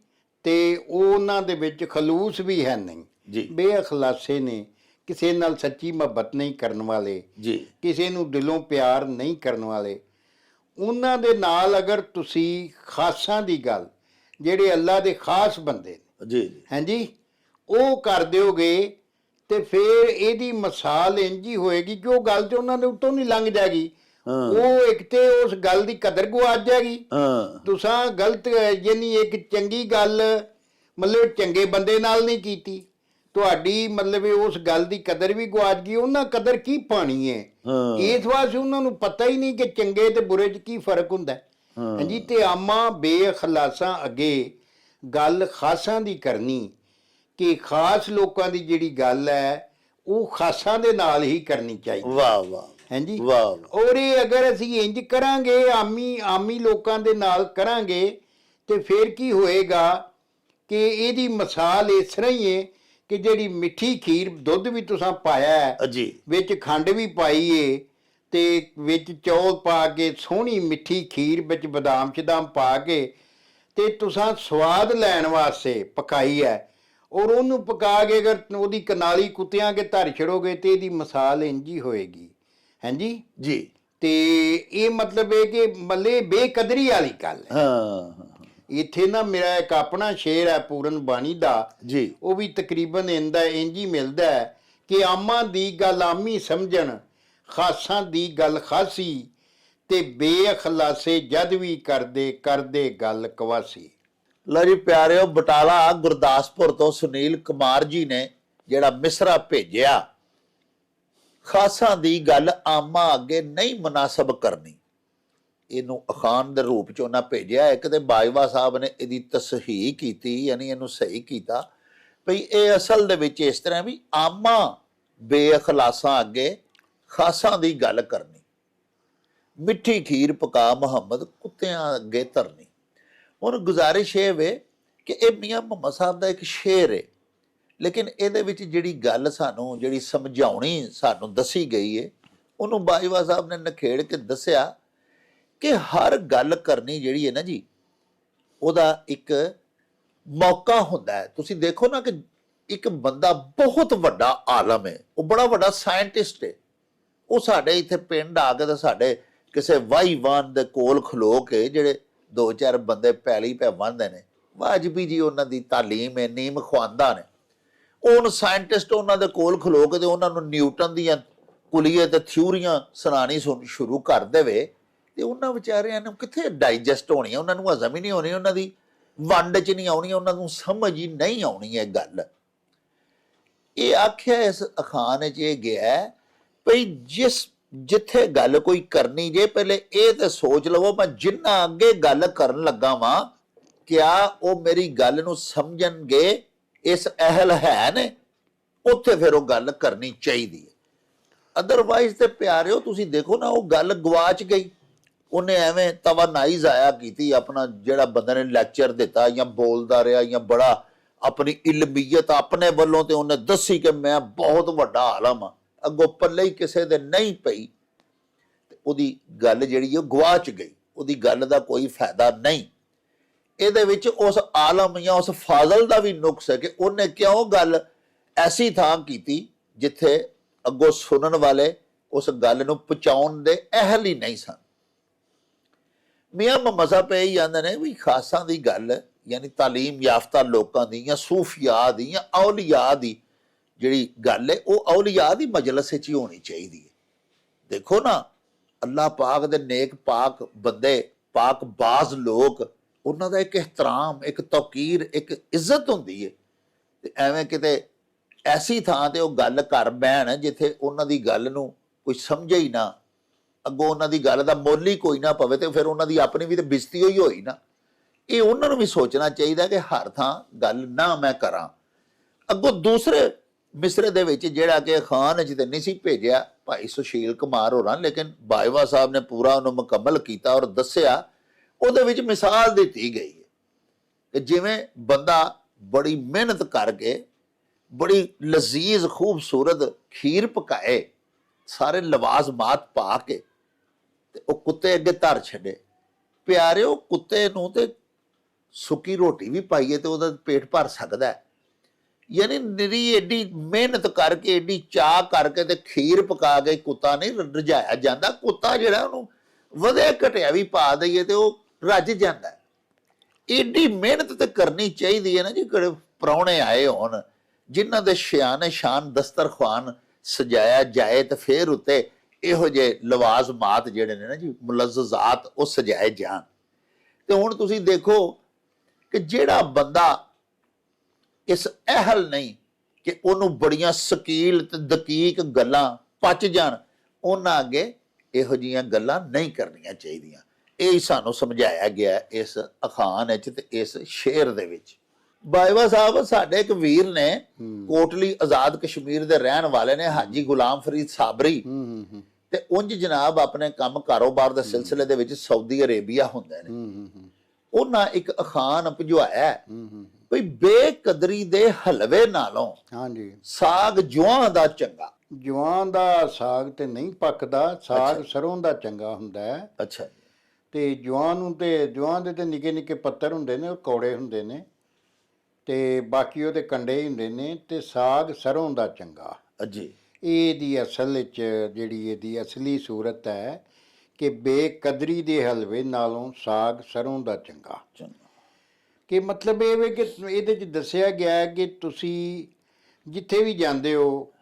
ਤੇ ਉਹਨਾਂ ਦੇ ਵਿੱਚ ਖਲੂਸ ਵੀ ਹੈ ਨਹੀਂ ਜੀ, ਬੇਅਖਲਾਸੇ ਨੇ, ਕਿਸੇ ਨਾਲ ਸੱਚੀ ਮੁਹੱਬਤ ਨਹੀਂ ਕਰਨ ਵਾਲੇ ਜੀ, ਕਿਸੇ ਨੂੰ ਦਿਲੋਂ ਪਿਆਰ ਨਹੀਂ ਕਰਨ ਵਾਲੇ। ਉਹਨਾਂ ਦੇ ਨਾਲ ਅਗਰ ਤੁਸੀਂ ਖਾਸਾਂ ਦੀ ਗੱਲ, ਜਿਹੜੇ ਅੱਲਾ ਦੇ ਖਾਸ ਬੰਦੇ ਨੇ, ਜੀ, ਹਾਂਜੀ, ਉਹ ਕਰ ਦਿਓਗੇ ਤੇ ਫਿਰ ਇਹਦੀ ਮਿਸਾਲ ਇੰਝ ਹੀ ਹੋਏਗੀ ਕਿ ਉਹ ਗੱਲ ਤੇ ਉਹਨਾਂ ਦੇ ਉੱਤੋਂ ਨਹੀਂ ਲੰਘ ਜਾਏਗੀ। ਉਹ ਇੱਕ ਤੇ ਉਸ ਗੱਲ ਦੀ ਕਦਰ ਗੁਆਚ ਜਾਏਗੀ। ਤੁਸਾਂ ਗਲਤ ਯਾਨੀ ਇੱਕ ਚੰਗੀ ਗੱਲ ਮਤਲਬ ਚੰਗੇ ਬੰਦੇ ਨਾਲ ਨਹੀਂ ਕੀਤੀ, ਤੁਹਾਡੀ ਮਤਲਬ ਉਸ ਗੱਲ ਦੀ ਕਦਰ ਵੀ ਗੁਆਚ ਗਈ। ਉਹਨਾਂ ਕਦਰ ਕੀ ਪਾਣੀ ਹੈ, ਇਸ ਵਾਸਤੇ ਉਹਨਾਂ ਨੂੰ ਪਤਾ ਹੀ ਨਹੀਂ ਕਿ ਚੰਗੇ ਤੇ ਬੁਰੇ 'ਚ ਕੀ ਫਰਕ ਹੁੰਦਾ। ਹਾਂਜੀ, ਤੇ ਆਮਾਂ ਬੇਖਲਾਸਾਂ ਅੱਗੇ ਗੱਲ ਖਾਸਾਂ ਦੀ ਕਰਨੀ ਕਿ ਖਾਸ ਲੋਕਾਂ ਦੀ ਜਿਹੜੀ ਗੱਲ ਹੈ ਉਹ ਖਾਸਾਂ ਦੇ ਨਾਲ ਹੀ ਕਰਨੀ ਚਾਹੀਦੀ। ਵਾਹ ਵਾਹ, ਹਾਂਜੀ, ਵਾਹ। ਔਰ ਇਹ ਅਗਰ ਅਸੀਂ ਇੰਜ ਕਰਾਂਗੇ, ਆਮੀ ਲੋਕਾਂ ਦੇ ਨਾਲ ਕਰਾਂਗੇ, ਤੇ ਫਿਰ ਕੀ ਹੋਏਗਾ ਕਿ ਇਹਦੀ ਮਿਸਾਲ ਇਸ ਤਰ੍ਹਾਂ ਹੀ ਹੈ ਕਿ ਜਿਹੜੀ ਮਿੱਠੀ ਖੀਰ, ਦੁੱਧ ਵੀ ਤੁਸੀਂ ਪਾਇਆ ਹੈ ਜੀ, ਵਿੱਚ ਖੰਡ ਵੀ ਪਾਈ ਏ, ਤੇ ਵਿੱਚ ਚੌਲ ਪਾ ਕੇ ਸੋਹਣੀ ਮਿੱਠੀ ਖੀਰ ਵਿੱਚ ਬਦਾਮ ਸ਼ਦਾਮ ਪਾ ਕੇ ਤੇ ਤੁਸੀਂ ਸਵਾਦ ਲੈਣ ਵਾਸਤੇ ਪਕਾਈ ਹੈ, ਔਰ ਉਹਨੂੰ ਪਕਾ ਕੇ ਅਗਰ ਉਹਦੀ ਕਨਾਲੀ ਕੁੱਤਿਆਂ ਕੇ ਧਰ ਛੜੋਗੇ ਤੇ ਇਹਦੀ ਮਿਸਾਲ ਇੰਝ ਹੀ ਹੋਏਗੀ। ਹਾਂਜੀ ਜੀ, ਤੇ ਇਹ ਮਤਲਬ ਹੈ ਕਿ ਮੱਲੇ ਬੇਕਦਰੀ ਵਾਲੀ ਗੱਲ ਹੈ। ਇੱਥੇ ਨਾ ਮੇਰਾ ਇੱਕ ਆਪਣਾ ਸ਼ੇਰ ਹੈ ਪੂਰਨ ਬਾਣੀ ਦਾ ਜੀ, ਉਹ ਵੀ ਤਕਰੀਬਨ ਇੰਝ ਹੀ ਮਿਲਦਾ ਹੈ ਕਿ ਆਮਾਂ ਦੀ ਗੱਲ ਆਮੀ ਸਮਝਣ, ਖਾਸਾਂ ਦੀ ਗੱਲ ਖਾਸੀ, ਤੇ ਬੇਅਖਲਾਸੇ ਜਦ ਵੀ ਕਰਦੇ ਗੱਲ ਕਵਾਸੀ। ਲਓ ਜੀ ਪਿਆਰਿਓ, ਬਟਾਲਾ ਗੁਰਦਾਸਪੁਰ ਤੋਂ ਸੁਨੀਲ ਕੁਮਾਰ ਜੀ ਨੇ ਜਿਹੜਾ ਮਿਸਰਾ ਭੇਜਿਆ, ਖਾਸਾਂ ਦੀ ਗੱਲ ਆਮਾਂ ਅੱਗੇ ਨਹੀਂ ਮੁਨਾਸਬ ਕਰਨੀ, ਇਹਨੂੰ ਅਖਾਨ ਦੇ ਰੂਪ ਚ ਉਹਨਾਂ ਭੇਜਿਆ। ਇੱਕ ਤੇ ਬਾਜਵਾ ਸਾਹਿਬ ਨੇ ਇਹਦੀ ਤਸਹੀਹ ਕੀਤੀ, ਯਾਨੀ ਇਹਨੂੰ ਸਹੀ ਕੀਤਾ ਭਈ ਇਹ ਅਸਲ ਦੇ ਵਿੱਚ ਇਸ ਤਰ੍ਹਾਂ ਵੀ ਆਮਾਂ ਬੇਅਖਲਾਸਾਂ ਅੱਗੇ ਖਾਸਾਂ ਦੀ ਗੱਲ ਕਰਨੀ, ਮਿੱਠੀ ਖੀਰ ਪਕਾ ਮੁਹੰਮਦ ਕੁੱਤਿਆਂ ਅੱਗੇ ਧਰਨੀ। ਹੁਣ ਗੁਜ਼ਾਰਿਸ਼ ਇਹ ਵੇ ਕਿ ਇਹ ਮੀਆਂ ਮੁਹੰਮਦ ਸਾਹਿਬ ਦਾ ਇੱਕ ਸ਼ੇਰ ਹੈ, ਲੇਕਿਨ ਇਹਦੇ ਵਿੱਚ ਜਿਹੜੀ ਗੱਲ ਸਾਨੂੰ ਜਿਹੜੀ ਸਮਝਾਉਣੀ ਸਾਨੂੰ ਦੱਸੀ ਗਈ ਹੈ, ਉਹਨੂੰ ਬਾਜਵਾ ਸਾਹਿਬ ਨੇ ਨਖੇੜ ਕੇ ਦੱਸਿਆ ਕਿ ਹਰ ਗੱਲ ਕਰਨੀ ਜਿਹੜੀ ਹੈ ਨਾ ਜੀ, ਉਹਦਾ ਇੱਕ ਮੌਕਾ ਹੁੰਦਾ ਹੈ। ਤੁਸੀਂ ਦੇਖੋ ਨਾ ਕਿ ਇੱਕ ਬੰਦਾ ਬਹੁਤ ਵੱਡਾ ਆਲਮ ਹੈ, ਉਹ ਬੜਾ ਵੱਡਾ ਸਾਇੰਟਿਸਟ ਹੈ, ਉਹ ਸਾਡੇ ਇੱਥੇ ਪਿੰਡ ਆ ਕੇ ਤਾਂ ਸਾਡੇ ਕਿਸੇ ਵਾਹੀਵਾਨ ਦੇ ਕੋਲ ਖਲੋ ਕੇ ਜਿਹੜੇ 2-4 ਬੰਦੇ ਪੈਲੀ ਪੈ ਬੰਨਦੇ ਨੇ, ਵਾਜਬੀ ਜੀ ਉਹਨਾਂ ਦੀ ਤਾਲੀਮ ਇੰਨੀ ਮਖਵਾਉਂਦਾ ਨੇ। ਉਹ ਹੁਣ ਸਾਇੰਟਿਸਟ ਉਹਨਾਂ ਦੇ ਕੋਲ ਖਲੋ ਕੇ ਤੇ ਉਹਨਾਂ ਨੂੰ ਨਿਊਟਨ ਦੀਆਂ ਕੁਲੀਏ ਤੇ ਥਿਊਰੀਆਂ ਸੁਣਾਣੀ ਸ਼ੁਰੂ ਕਰ ਦੇਵੇ ਤੇ ਉਹਨਾਂ ਵਿਚਾਰਿਆਂ ਨੂੰ ਕਿੱਥੇ ਡਾਈਜੈਸਟ ਹੋਣੀ ਹੈ, ਉਹਨਾਂ ਨੂੰ ਹਜ਼ਮ ਹੀ ਨਹੀਂ ਹੋਣੀ, ਉਹਨਾਂ ਦੀ ਵੰਡ 'ਚ ਨਹੀਂ ਆਉਣੀ, ਉਹਨਾਂ ਨੂੰ ਸਮਝ ਹੀ ਨਹੀਂ ਆਉਣੀ ਇਹ ਗੱਲ। ਇਹ ਆਖਿਆ ਇਸ ਅਖਾਣ 'ਚ ਇਹ ਗਿਆ ਭਈ ਜਿੱਥੇ ਗੱਲ ਕੋਈ ਕਰਨੀ ਜੇ ਪਹਿਲੇ ਇਹ ਤੇ ਸੋਚ ਲਵੋ ਮੈਂ ਜਿੰਨਾ ਅੱਗੇ ਗੱਲ ਕਰਨ ਲੱਗਾ ਵਾਂ ਕਿਆ ਉਹ ਮੇਰੀ ਗੱਲ ਨੂੰ ਸਮਝਣਗੇ, ਇਸ ਅਹਿਲ ਹੈ ਨੇ, ਉੱਥੇ ਫਿਰ ਉਹ ਗੱਲ ਕਰਨੀ ਚਾਹੀਦੀ ਹੈ। ਅਦਰਵਾਈਜ਼ ਤੇ ਪਿਆਰਿਓ ਤੁਸੀਂ ਦੇਖੋ ਨਾ ਉਹ ਗੱਲ ਗਵਾਚ ਗਈ। ਉਹਨੇ ਐਵੇਂ ਤਵਾਨਾਈ ਜ਼ਾਇਆ ਕੀਤੀ, ਆਪਣਾ ਜਿਹੜਾ ਬੰਦੇ ਨੇ ਲੈਕਚਰ ਦਿੱਤਾ ਜਾਂ ਬੋਲਦਾ ਰਿਹਾ ਜਾਂ ਬੜਾ ਆਪਣੀ ਇਲਮੀਅਤ ਆਪਣੇ ਵੱਲੋਂ ਤੇ ਉਹਨੇ ਦੱਸੀ ਕਿ ਮੈਂ ਬਹੁਤ ਵੱਡਾ ਆਲਮ ਆ, ਅੱਗੋਂ ਪੱਲੇ ਹੀ ਕਿਸੇ ਦੇ ਨਹੀਂ ਪਈ ਤੇ ਉਹਦੀ ਗੱਲ ਜਿਹੜੀ ਉਹ ਗਵਾਚ ਗਈ, ਉਹਦੀ ਗੱਲ ਦਾ ਕੋਈ ਫਾਇਦਾ ਨਹੀਂ। ਇਹਦੇ ਵਿੱਚ ਉਸ ਆਲਮ ਜਾਂ ਉਸ ਫਾਜ਼ਲ ਦਾ ਵੀ ਨੁਕਸ ਹੈ ਕਿ ਉਹਨੇ ਕਿਉਂ ਗੱਲ ਐਸੀ ਥਾਂ ਕੀਤੀ ਜਿੱਥੇ ਅੱਗੋਂ ਸੁਣਨ ਵਾਲੇ ਉਸ ਗੱਲ ਨੂੰ ਪਹੁੰਚਾਉਣ ਦੇ ਅਹਿਲ ਹੀ ਨਹੀਂ ਸਨ। ਮੀਆਂ ਮਜ਼ਹਬ ਇਹ ਜਾਂਦੇ ਨੇ ਵੀ ਖਾਸਾਂ ਦੀ ਗੱਲ ਯਾਨੀ ਤਾਲੀਮ ਯਾਫਤਾ ਲੋਕਾਂ ਦੀ ਜਾਂ ਸੂਫੀਆ ਦੀ ਜਾਂ ਔਲੀਆ ਦੀ ਜਿਹੜੀ ਗੱਲ ਹੈ ਉਹ ਔਲੀਆ ਦੀ ਮਜਲਿਸ ਵਿੱਚ ਹੀ ਹੋਣੀ ਚਾਹੀਦੀ ਹੈ। ਦੇਖੋ ਨਾ ਅੱਲਾਹ ਪਾਕ ਦੇ ਨੇਕ ਪਾਕ ਬੰਦੇ, ਪਾਕ ਬਾਜ਼ ਲੋਕ, ਉਹਨਾਂ ਦਾ ਇੱਕ ਇਹਤਰਾਮ, ਇੱਕ ਤੌਕੀਰ, ਇੱਕ ਇੱਜ਼ਤ ਹੁੰਦੀ ਹੈ ਤੇ ਐਵੇਂ ਕਿਤੇ ਐਸੀ ਥਾਂ ਤੇ ਉਹ ਗੱਲ ਕਰ ਬਹਿਣ ਜਿੱਥੇ ਉਹਨਾਂ ਦੀ ਗੱਲ ਨੂੰ ਕੋਈ ਸਮਝੇ ਹੀ ਨਾ, ਅੱਗੋਂ ਉਹਨਾਂ ਦੀ ਗੱਲ ਦਾ ਮੁੱਲ ਹੀ ਕੋਈ ਨਾ ਪਵੇ ਤੇ ਫਿਰ ਉਹਨਾਂ ਦੀ ਆਪਣੀ ਵੀ ਤੇ ਬਿਜ਼ਤੀ ਹੋਈ ਨਾ। ਇਹ ਉਹਨਾਂ ਨੂੰ ਵੀ ਸੋਚਣਾ ਚਾਹੀਦਾ ਕਿ ਹਰ ਥਾਂ ਗੱਲ ਨਾ ਮੈਂ ਕਰਾਂ। ਅੱਗੋਂ ਦੂਸਰੇ ਮਿਸਰੇ ਦੇ ਵਿੱਚ ਜਿਹੜਾ ਕਿ ਖਾਨ ਚ ਤੇ ਨਹੀਂ ਸੀ ਭੇਜਿਆ ਭਾਈ ਸੁਸ਼ੀਲ ਕੁਮਾਰ ਹੋਰਾਂ, ਲੇਕਿਨ ਬਾਜਵਾ ਸਾਹਿਬ ਨੇ ਪੂਰਾ ਉਹਨੂੰ ਮੁਕੰਮਲ ਕੀਤਾ ਔਰ ਦੱਸਿਆ। ਉਹਦੇ ਵਿੱਚ ਮਿਸਾਲ ਦਿੱਤੀ ਗਈ ਹੈ ਕਿ ਜਿਵੇਂ ਬੰਦਾ ਬੜੀ ਮਿਹਨਤ ਕਰਕੇ ਬੜੀ ਲਜ਼ੀਜ਼ ਖੂਬਸੂਰਤ ਖੀਰ ਪਕਾਏ, ਸਾਰੇ ਲਵਾਜ਼ਮਾਤ ਪਾ ਕੇ ਤੇ ਉਹ ਕੁੱਤੇ ਅੱਗੇ ਧਰ ਛੱਡੇ। ਪਿਆਰਿਓ ਕੁੱਤੇ ਨੂੰ ਤੇ ਸੁੱਕੀ ਰੋਟੀ ਵੀ ਪਾਈਏ ਤੇ ਉਹਦਾ ਪੇਟ ਭਰ ਸਕਦਾ ਹੈ। ਯਾਨੀ ਨਿਰੀ ਏਡੀ ਮਿਹਨਤ ਕਰਕੇ ਏਡੀ ਚਾਹ ਕਰਕੇ ਤੇ ਖੀਰ ਪਕਾ ਕੇ ਕੁੱਤਾ ਨਹੀਂ ਰਜਾਇਆ ਜਾਂਦਾ। ਕੁੱਤਾ ਜਿਹੜਾ ਉਹਨੂੰ ਵਧੇ ਘਟਿਆ ਵੀ ਪਾ ਦਈਏ ਤੇ ਉਹ ਰੱਜ ਜਾਂਦਾ। ਏਡੀ ਮਿਹਨਤ ਤੇ ਕਰਨੀ ਚਾਹੀਦੀ ਹੈ ਨਾ ਜੀ। ਕਿਹੜੇ ਪ੍ਰਾਹੁਣੇ ਆਏ ਹੋਣ ਜਿਨ੍ਹਾਂ ਦੇ ਸ਼ਾਨ ਸ਼ਾਨ ਦਸਤਰਖਵਾਨ ਸਜਾਇਆ ਜਾਏ ਤੇ ਫਿਰ ਉੱਤੇ ਇਹੋ ਜਿਹੇ ਲਵਾਜ਼ਮਾਤ ਜਿਹੜੇ ਨੇ ਨਾ ਜੀ ਮੁਲਜ਼ਜ਼ਾਤ ਉਹ ਸਜਾਏ ਜਾਣ। ਤੇ ਹੁਣ ਤੁਸੀਂ ਦੇਖੋ ਕਿ ਜਿਹੜਾ ਬੰਦਾ ਇਸ ਅਹਿਲ ਨਹੀਂ ਕਿ ਉਹਨੂੰ ਬੜੀਆਂ ਸਕੀਲ ਤੇ ਦਕੀਕ ਗੱਲਾਂ ਪਚ ਜਾਣ, ਉਹਨਾਂ ਅੱਗੇ ਇਹੋ ਜਿਹੀਆਂ ਗੱਲਾਂ ਨਹੀਂ ਕਰਨੀਆਂ ਚਾਹੀਦੀਆਂ। ਇਹ ਹੀ ਸਾਨੂੰ ਸਮਝਾਇਆ ਗਿਆ ਇਸ ਅਖਾਣ ਵਿੱਚ ਤੇ ਇਸ ਸ਼ੇਰ ਦੇ ਵਿੱਚ। ਬਾਜਵਾ ਸਾਹਿਬ ਸਾਡੇ ਇੱਕ ਵੀਰ ਨੇ ਕੋਟਲੀ ਆਜ਼ਾਦ ਕਸ਼ਮੀਰ ਦੇ ਰਹਿਣ ਵਾਲੇ ਨੇ, ਹਾਜੀ ਗੁਲਾਮ ਫਰੀਦ ਸਾਬਰੀ, ਤੇ ਉਂਝ ਜਨਾਬ ਆਪਣੇ ਕੰਮ ਕਾਰੋਬਾਰ ਦੇ ਸਿਲਸਿਲੇ ਦੇ ਵਿੱਚ ਸਾਊਦੀ ਅਰੇਬੀਆ ਹੁੰਦੇ ਨੇ। ਉਹਨਾਂ ਇੱਕ ਅਖਾਣ ਭਜਵਾਇਆ ਵੀ ਬੇਕਦਰੀ ਦੇ ਹਲਵੇ ਨਾਲੋਂ ਹਾਂਜੀ ਸਾਗ ਜੁਆਂ ਦਾ ਚੰਗਾ। ਜਵਾਂ ਦਾ ਸਾਗ ਤੇ ਨਹੀਂ ਪੱਕਦਾ, ਸਾਗ ਸਰੋਂ ਦਾ ਚੰਗਾ ਹੁੰਦਾ ਹੈ। ਅੱਛਾ। ਤੇ ਜਵਾਂ ਨੂੰ ਤੇ ਜਵਾਂ ਦੇ ਤੇ ਨਿੱਕੇ ਨਿੱਕੇ ਪੱਤਰ ਹੁੰਦੇ ਨੇ, ਉਹ ਕੌੜੇ ਹੁੰਦੇ ਨੇ ਤੇ ਬਾਕੀ ਉਹਦੇ ਕੰਡੇ ਹੀ ਹੁੰਦੇ ਨੇ। ਤੇ ਸਾਗ ਸਰੋਂ ਦਾ ਚੰਗਾ ਜੀ। ਇਹਦੀ ਅਸਲ ਵਿੱਚ ਜਿਹੜੀ ਇਹਦੀ ਅਸਲੀ ਸੂਰਤ ਹੈ ਕਿ ਬੇਕਦਰੀ ਦੇ ਹਲਵੇ ਨਾਲੋਂ ਸਾਗ ਸਰੋਂ ਦਾ ਚੰਗਾ। ਕਿ ਮਤਲਬ ਇਹ ਵੇ ਕਿ ਇਹਦੇ 'ਚ ਦੱਸਿਆ ਗਿਆ ਹੈ ਕਿ ਤੁਸੀਂ ਜਿੱਥੇ ਵੀ ਜਾਂਦੇ ਹੋ,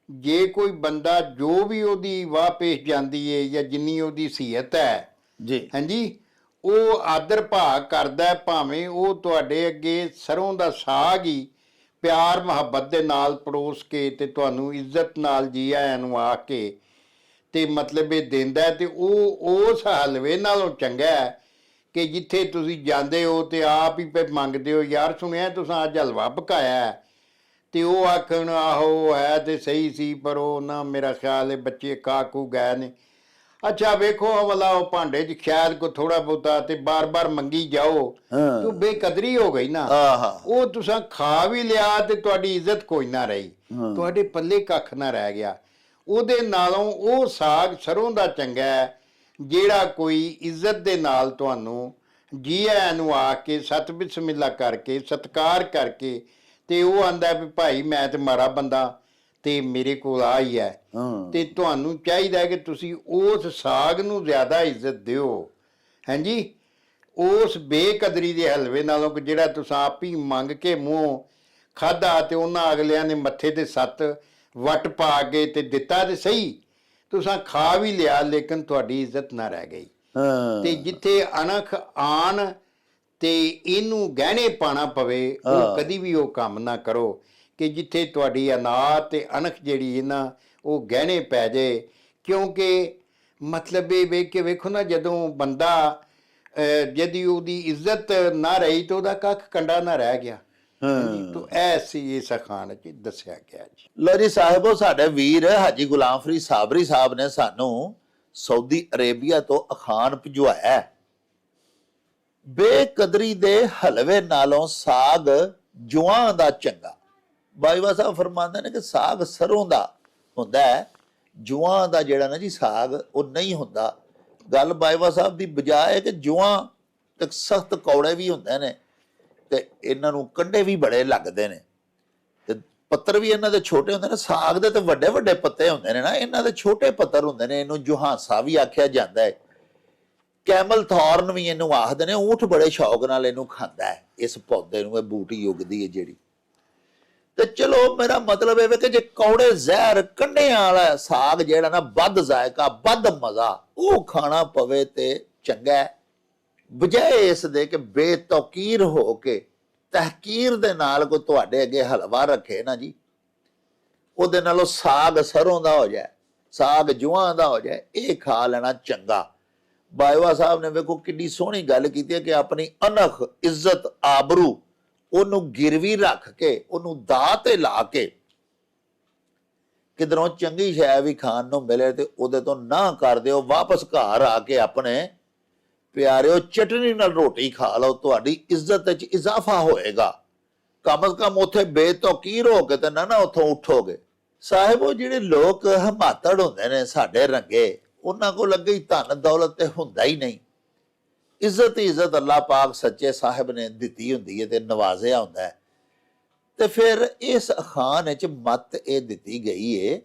ਜੇ ਕੋਈ ਬੰਦਾ ਜੋ ਵੀ ਉਹਦੀ ਵਾਹ ਪੇਸ਼ ਜਾਂਦੀ ਹੈ ਜਾਂ ਜਿੰਨੀ ਉਹਦੀ ਸੀਅਤ ਹੈ ਜੀ, ਹਾਂਜੀ, ਉਹ ਆਦਰ ਭਾਅ ਕਰਦਾ, ਭਾਵੇਂ ਉਹ ਤੁਹਾਡੇ ਅੱਗੇ ਸਰੋਂ ਦਾ ਸਾਗ ਹੀ ਪਿਆਰ ਮੁਹੱਬਤ ਦੇ ਨਾਲ ਪਰੋਸ ਕੇ ਤੇ ਤੁਹਾਨੂੰ ਇੱਜ਼ਤ ਨਾਲ ਜੀ ਆਇਆਂ ਨੂੰ ਆ ਕੇ ਤੇ ਮਤਲਬ ਇਹ ਦਿੰਦਾ, ਤੇ ਉਹ ਉਸ ਹਲਵੇ ਨਾਲੋਂ ਚੰਗਾ ਹੈ ਕਿ ਜਿੱਥੇ ਤੁਸੀਂ ਜਾਂਦੇ ਹੋ ਤੇ ਆਪ ਹੀ ਮੰਗਦੇ ਹੋ, ਯਾਰ ਸੁਣਿਆ ਤੁਸੀਂ ਅੱਜ ਹਲਵਾ ਪਕਾਇਆ, ਤੇ ਉਹ ਆਖਣ ਆਹੋ ਹੈ ਤੇ ਸਹੀ ਸੀ ਪਰ ਉਹ ਨਾ ਮੇਰਾ ਖਿਆਲ ਹੈ ਬੱਚੇ ਕਾਕੂ ਗਏ ਨੇ। ਅੱਛਾ ਵੇਖੋ ਵਾਲਾ ਉਹ ਭਾਂਡੇ 'ਚ ਸ਼ਾਇਦ ਕੋ ਥੋੜਾ ਬਹੁਤਾ ਤੇ ਬਾਰ-ਬਾਰ ਮੰਗੀ ਜਾਓ, ਤੂੰ ਬੇਕਦਰੀ ਹੋ ਗਈ ਨਾ। ਉਹ ਤੁਸੀਂ ਖਾ ਵੀ ਲਿਆ ਤੇ ਤੁਹਾਡੀ ਇੱਜ਼ਤ ਕੋਈ ਨਾ ਰਹੀ, ਤੁਹਾਡੇ ਪੱਲੇ ਕੱਖ ਨਾ ਰਹਿ ਗਿਆ। ਉਹਦੇ ਨਾਲੋਂ ਉਹ ਸਾਗ ਸਰੋਂ ਦਾ ਚੰਗਾ ਹੈ ਜਿਹੜਾ ਕੋਈ ਇੱਜ਼ਤ ਦੇ ਨਾਲ ਤੁਹਾਨੂੰ ਜੀ ਆਇਆਂ ਨੂੰ ਆ ਕੇ ਸਤ ਬਿਸਮਿਲ੍ਲਾ ਕਰਕੇ ਸਤਿਕਾਰ ਕਰਕੇ ਤੇ ਉਹ ਆਂਦਾ ਵੀ ਭਾਈ ਮੈਂ ਤੇ ਮਾੜਾ ਬੰਦਾ ਤੇ ਮੇਰੇ ਕੋਲ ਆ ਹੀ ਹੈ, ਤੇ ਤੁਹਾਨੂੰ ਚਾਹੀਦਾ ਕਿ ਤੁਸੀਂ ਉਸ ਸਾਗ ਨੂੰ ਜ਼ਿਆਦਾ ਇੱਜ਼ਤ ਦਿਓ। ਹਾਂਜੀ, ਉਸ ਬੇਕਦਰੀ ਦੇ ਹਲਵੇ ਨਾਲੋਂ ਕਿ ਜਿਹੜਾ ਤੁਸੀਂ ਆਪ ਹੀ ਮੰਗ ਕੇ ਮੂੰਹ ਖਾਧਾ ਤੇ ਉਹਨਾਂ ਅਗਲਿਆਂ ਨੇ ਮੱਥੇ ਤੇ 7 ਵੱਟ ਪਾ ਕੇ ਤੇ ਦਿੱਤਾ ਤੇ ਸਹੀ, ਤੁਸੀਂ ਖਾ ਵੀ ਲਿਆ ਲੇਕਿਨ ਤੁਹਾਡੀ ਇੱਜ਼ਤ ਨਾ ਰਹਿ ਗਈ। ਹਾਂ ਤੇ ਜਿੱਥੇ ਅਣਖ ਆਣ ਤੇ ਇਹਨੂੰ ਗਹਿਣੇ ਪਾਣਾ ਪਵੇ, ਹਾਂ। ਉਹ ਕਦੀ ਵੀ ਉਹ ਕੰਮ ਨਾ ਕਰੋ ਕਿ ਜਿੱਥੇ ਤੁਹਾਡੀ ਅਨਾਤ ਤੇ ਅਣਖ ਜਿਹੜੀ ਹੈ ਨਾ ਉਹ ਗਹਿਣੇ ਪੈ ਜਾਏ। ਕਿਉਂਕਿ ਮਤਲਬ ਇਹ ਵੇਖ ਕੇ ਵੇਖੋ ਨਾ, ਜਦੋਂ ਬੰਦਾ ਜਦੀ ਉਹਦੀ ਇੱਜ਼ਤ ਨਾ ਰਹੀ ਤਾਂ ਉਹਦਾ ਕੱਖ ਕੰਡਾ ਨਾ ਰਹਿ ਗਿਆ। ਹਾਂ ਤੋ ਐਸੀ ਇਸ ਅਖਾਣ 'ਚ ਦੱਸਿਆ ਗਿਆ ਜੀ। ਲੋ ਜੀ ਸਾਹਿਬੋ, ਸਾਡੇ ਵੀਰ ਹਾਜੀ ਗੁਲਾਮ ਫਰੀਦ ਸਾਬਰੀ ਸਾਹਿਬ ਨੇ ਸਾਨੂੰ ਸਾਊਦੀ ਅਰੇਬੀਆ ਤੋਂ ਅਖਾਣ ਭਿਜਵਾਇਆ ਹੈ। ਬੇਕਦਰੀ ਦੇ ਹਲਵੇ ਨਾਲੋਂ ਸਾਗ ਜੁਆਂ ਦਾ ਚੰਗਾ। ਬਾਈਵਾ ਸਾਹਿਬ ਫਰਮਾਉਂਦੇ ਨੇ ਕਿ ਸਾਗ ਸਰੋਂ ਦਾ ਹੁੰਦਾ ਹੈ, ਜੁਆਂ ਦਾ ਜਿਹੜਾ ਨਾ ਜੀ ਸਾਗ ਉਹ ਨਹੀਂ ਹੁੰਦਾ। ਗੱਲ ਬਾਈਵਾ ਸਾਹਿਬ ਦੀ ਬਜਾਏ ਕਿ ਜੁਆਂ ਤੇ ਸਖਤ ਕੌੜੇ ਵੀ ਹੁੰਦੇ ਨੇ ਤੇ ਇਹਨਾਂ ਨੂੰ ਕੰਡੇ ਵੀ ਬੜੇ ਲੱਗਦੇ ਨੇ ਤੇ ਪੱਤਰ ਵੀ ਇਹਨਾਂ ਦੇ ਛੋਟੇ ਹੁੰਦੇ ਨੇ। ਸਾਗ ਦੇ ਤੇ ਵੱਡੇ ਵੱਡੇ ਪੱਤੇ ਹੁੰਦੇ ਨੇ ਨਾ, ਇਹਨਾਂ ਦੇ ਛੋਟੇ ਪੱਤਰ ਹੁੰਦੇ ਨੇ। ਇਹਨੂੰ ਜੁਹਾਂਸਾ ਵੀ ਆਖਿਆ ਜਾਂਦਾ ਹੈ, ਕੈਮਲ ਥੌਰਨ ਵੀ ਇਹਨੂੰ ਆਖਦੇ ਨੇ। ਊਠ ਬੜੇ ਸ਼ੌਕ ਨਾਲ ਇਹਨੂੰ ਖਾਂਦਾ ਹੈ, ਇਸ ਪੌਦੇ ਨੂੰ। ਇਹ ਬੂਟੀ ਉਗਦੀ ਹੈ ਜਿਹੜੀ। ਤੇ ਚਲੋ ਮੇਰਾ ਮਤਲਬ ਇਹ ਵੇ ਕਿ ਜੇ ਕੌੜੇ ਜ਼ਹਿਰ ਕੰਢਿਆਂ ਵਾਲਾ ਸਾਗ ਜਿਹੜਾ ਨਾ ਵੱਧ ਜ਼ਾਇਕਾ ਵੱਧ ਮਜ਼ਾ ਉਹ ਖਾਣਾ ਪਵੇ ਤੇ ਚੰਗਾ ਹੈ, ਬਜਾਏ ਇਸ ਦੇ ਕਿ ਬੇਤੌਕੀਰ ਹੋ ਕੇ ਤਹਿਕੀਰ ਦੇ ਨਾਲ ਕੋਈ ਤੁਹਾਡੇ ਅੱਗੇ ਹਲਵਾ ਰੱਖੇ ਨਾ ਜੀ, ਉਹਦੇ ਨਾਲੋਂ ਸਾਗ ਸਰੋਂ ਦਾ ਹੋ ਜਾਏ, ਸਾਗ ਜੁਆਂ ਦਾ ਹੋ ਜਾਏ, ਇਹ ਖਾ ਲੈਣਾ ਚੰਗਾ। ਬਾਈਵਾ ਸਾਹਿਬ ਨੇ ਵੇਖੋ ਕਿੰਨੀ ਸੋਹਣੀ ਗੱਲ ਕੀਤੀ ਹੈ ਕਿ ਆਪਣੀ ਅਣਖ, ਇੱਜ਼ਤ, ਆਬਰੂ ਉਹਨੂੰ ਗਿਰਵੀ ਰੱਖ ਕੇ, ਉਹਨੂੰ ਦਾਅ ਤੇ ਲਾ ਕੇ ਕਿਧਰੋਂ ਚੰਗੀ ਸ਼ੈ ਵੀ ਖਾਣ ਨੂੰ ਮਿਲੇ ਤੇ ਉਹਦੇ ਤੋਂ ਨਾ ਕਰ ਦਿਓ। ਵਾਪਸ ਘਰ ਆ ਕੇ ਆਪਣੇ ਪਿਆਰਿਓ ਚਟਨੀ ਨਾਲ ਰੋਟੀ ਖਾ ਲਓ, ਤੁਹਾਡੀ ਇੱਜ਼ਤ ਵਿੱਚ ਇਜ਼ਾਫਾ ਹੋਏਗਾ। ਕਮ ਅਜ਼ ਕਮ ਉੱਥੇ ਬੇਤੌਕੀਰ ਹੋ ਕੇ ਤੇ ਨਾ ਉੱਥੋਂ ਉੱਠੋਗੇ। ਸਾਹਿਬੋ, ਜਿਹੜੇ ਲੋਕ ਹਮਾਤੜ ਹੁੰਦੇ ਨੇ ਸਾਡੇ ਰੰਗੇ, ਉਹਨਾਂ ਕੋਲ ਅੱਗੇ ਹੀ ਧਨ ਦੌਲਤ ਤੇ ਹੁੰਦਾ ਹੀ ਨਹੀਂ। ਇੱਜ਼ਤ ਹੀ ਇੱਜ਼ਤ ਅੱਲਾਹ ਪਾਕ ਸੱਚੇ ਸਾਹਿਬ ਨੇ ਦਿੱਤੀ ਹੁੰਦੀ ਹੈ ਤੇ ਨਵਾਜ਼ਿਆ ਹੁੰਦਾ ਹੈ। ਤੇ ਫਿਰ ਇਸ ਅਖਾਣ ਵਿੱਚ ਮੱਤ ਇਹ ਦਿੱਤੀ ਗਈ ਹੈ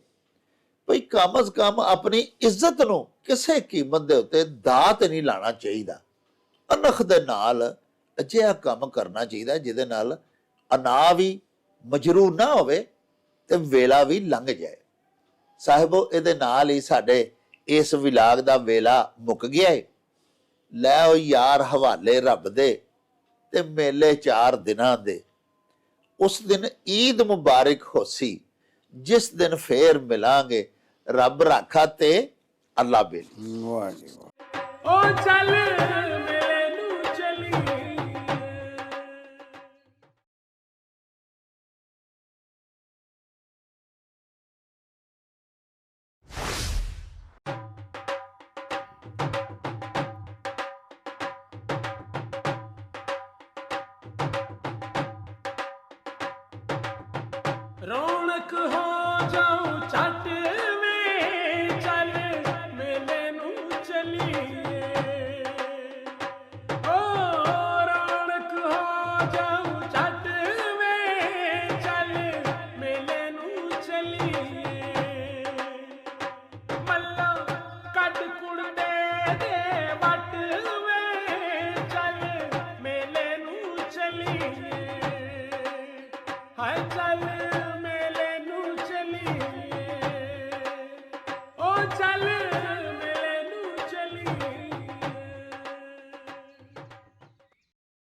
ਭਈ ਕਮ ਅਜ਼ ਕਮ ਆਪਣੀ ਇੱਜ਼ਤ ਨੂੰ ਕਿਸੇ ਕੀਮਤ ਦੇ ਉੱਤੇ ਦਾਅ ਤੇ ਨਹੀਂ ਲਾਣਾ ਚਾਹੀਦਾ। ਅਣਖ ਦੇ ਨਾਲ ਅਜਿਹਾ ਕੰਮ ਕਰਨਾ ਚਾਹੀਦਾ ਜਿਹਦੇ ਨਾਲ ਅਨਾ ਵੀ ਮਜਰੂ ਨਾ ਹੋਵੇ ਤੇ ਵੇਲਾ ਵੀ ਲੰਘ ਜਾਏ। ਸਾਹਿਬੋ, ਇਹਦੇ ਨਾਲ ਹੀ ਸਾਡੇ ਇਸ ਵਿਲਾਗ ਦਾ ਵੇਲਾ ਮੁੱਕ ਗਿਆ ਹੈ। ਲੈ ਉਹ ਯਾਰ ਹਵਾਲੇ ਰੱਬ ਦੇ ਤੇ ਮੇਲੇ 4 ਦਿਨਾਂ ਦੇ। ਉਸ ਦਿਨ ਈਦ ਮੁਬਾਰਕ ਹੋਸੀ, ਜਿਸ ਦਿਨ ਫੇਰ ਮਿਲਾਂਗੇ। ਰੱਬ ਰਾਖਾ ਤੇ ਅੱਲਾ ਬੇਲੀ। ਵਾਹ ਜੀ ਵਾਹ। ओ चल मेरे नू चली रौनक हो जाऊं छट में चल मेले नू चलिए ओ रौनक हो जाऊं छट में चल मेले नू चलिए मल्ला कट कुड़ दे वट में चल मेले नू चलिए हाय चल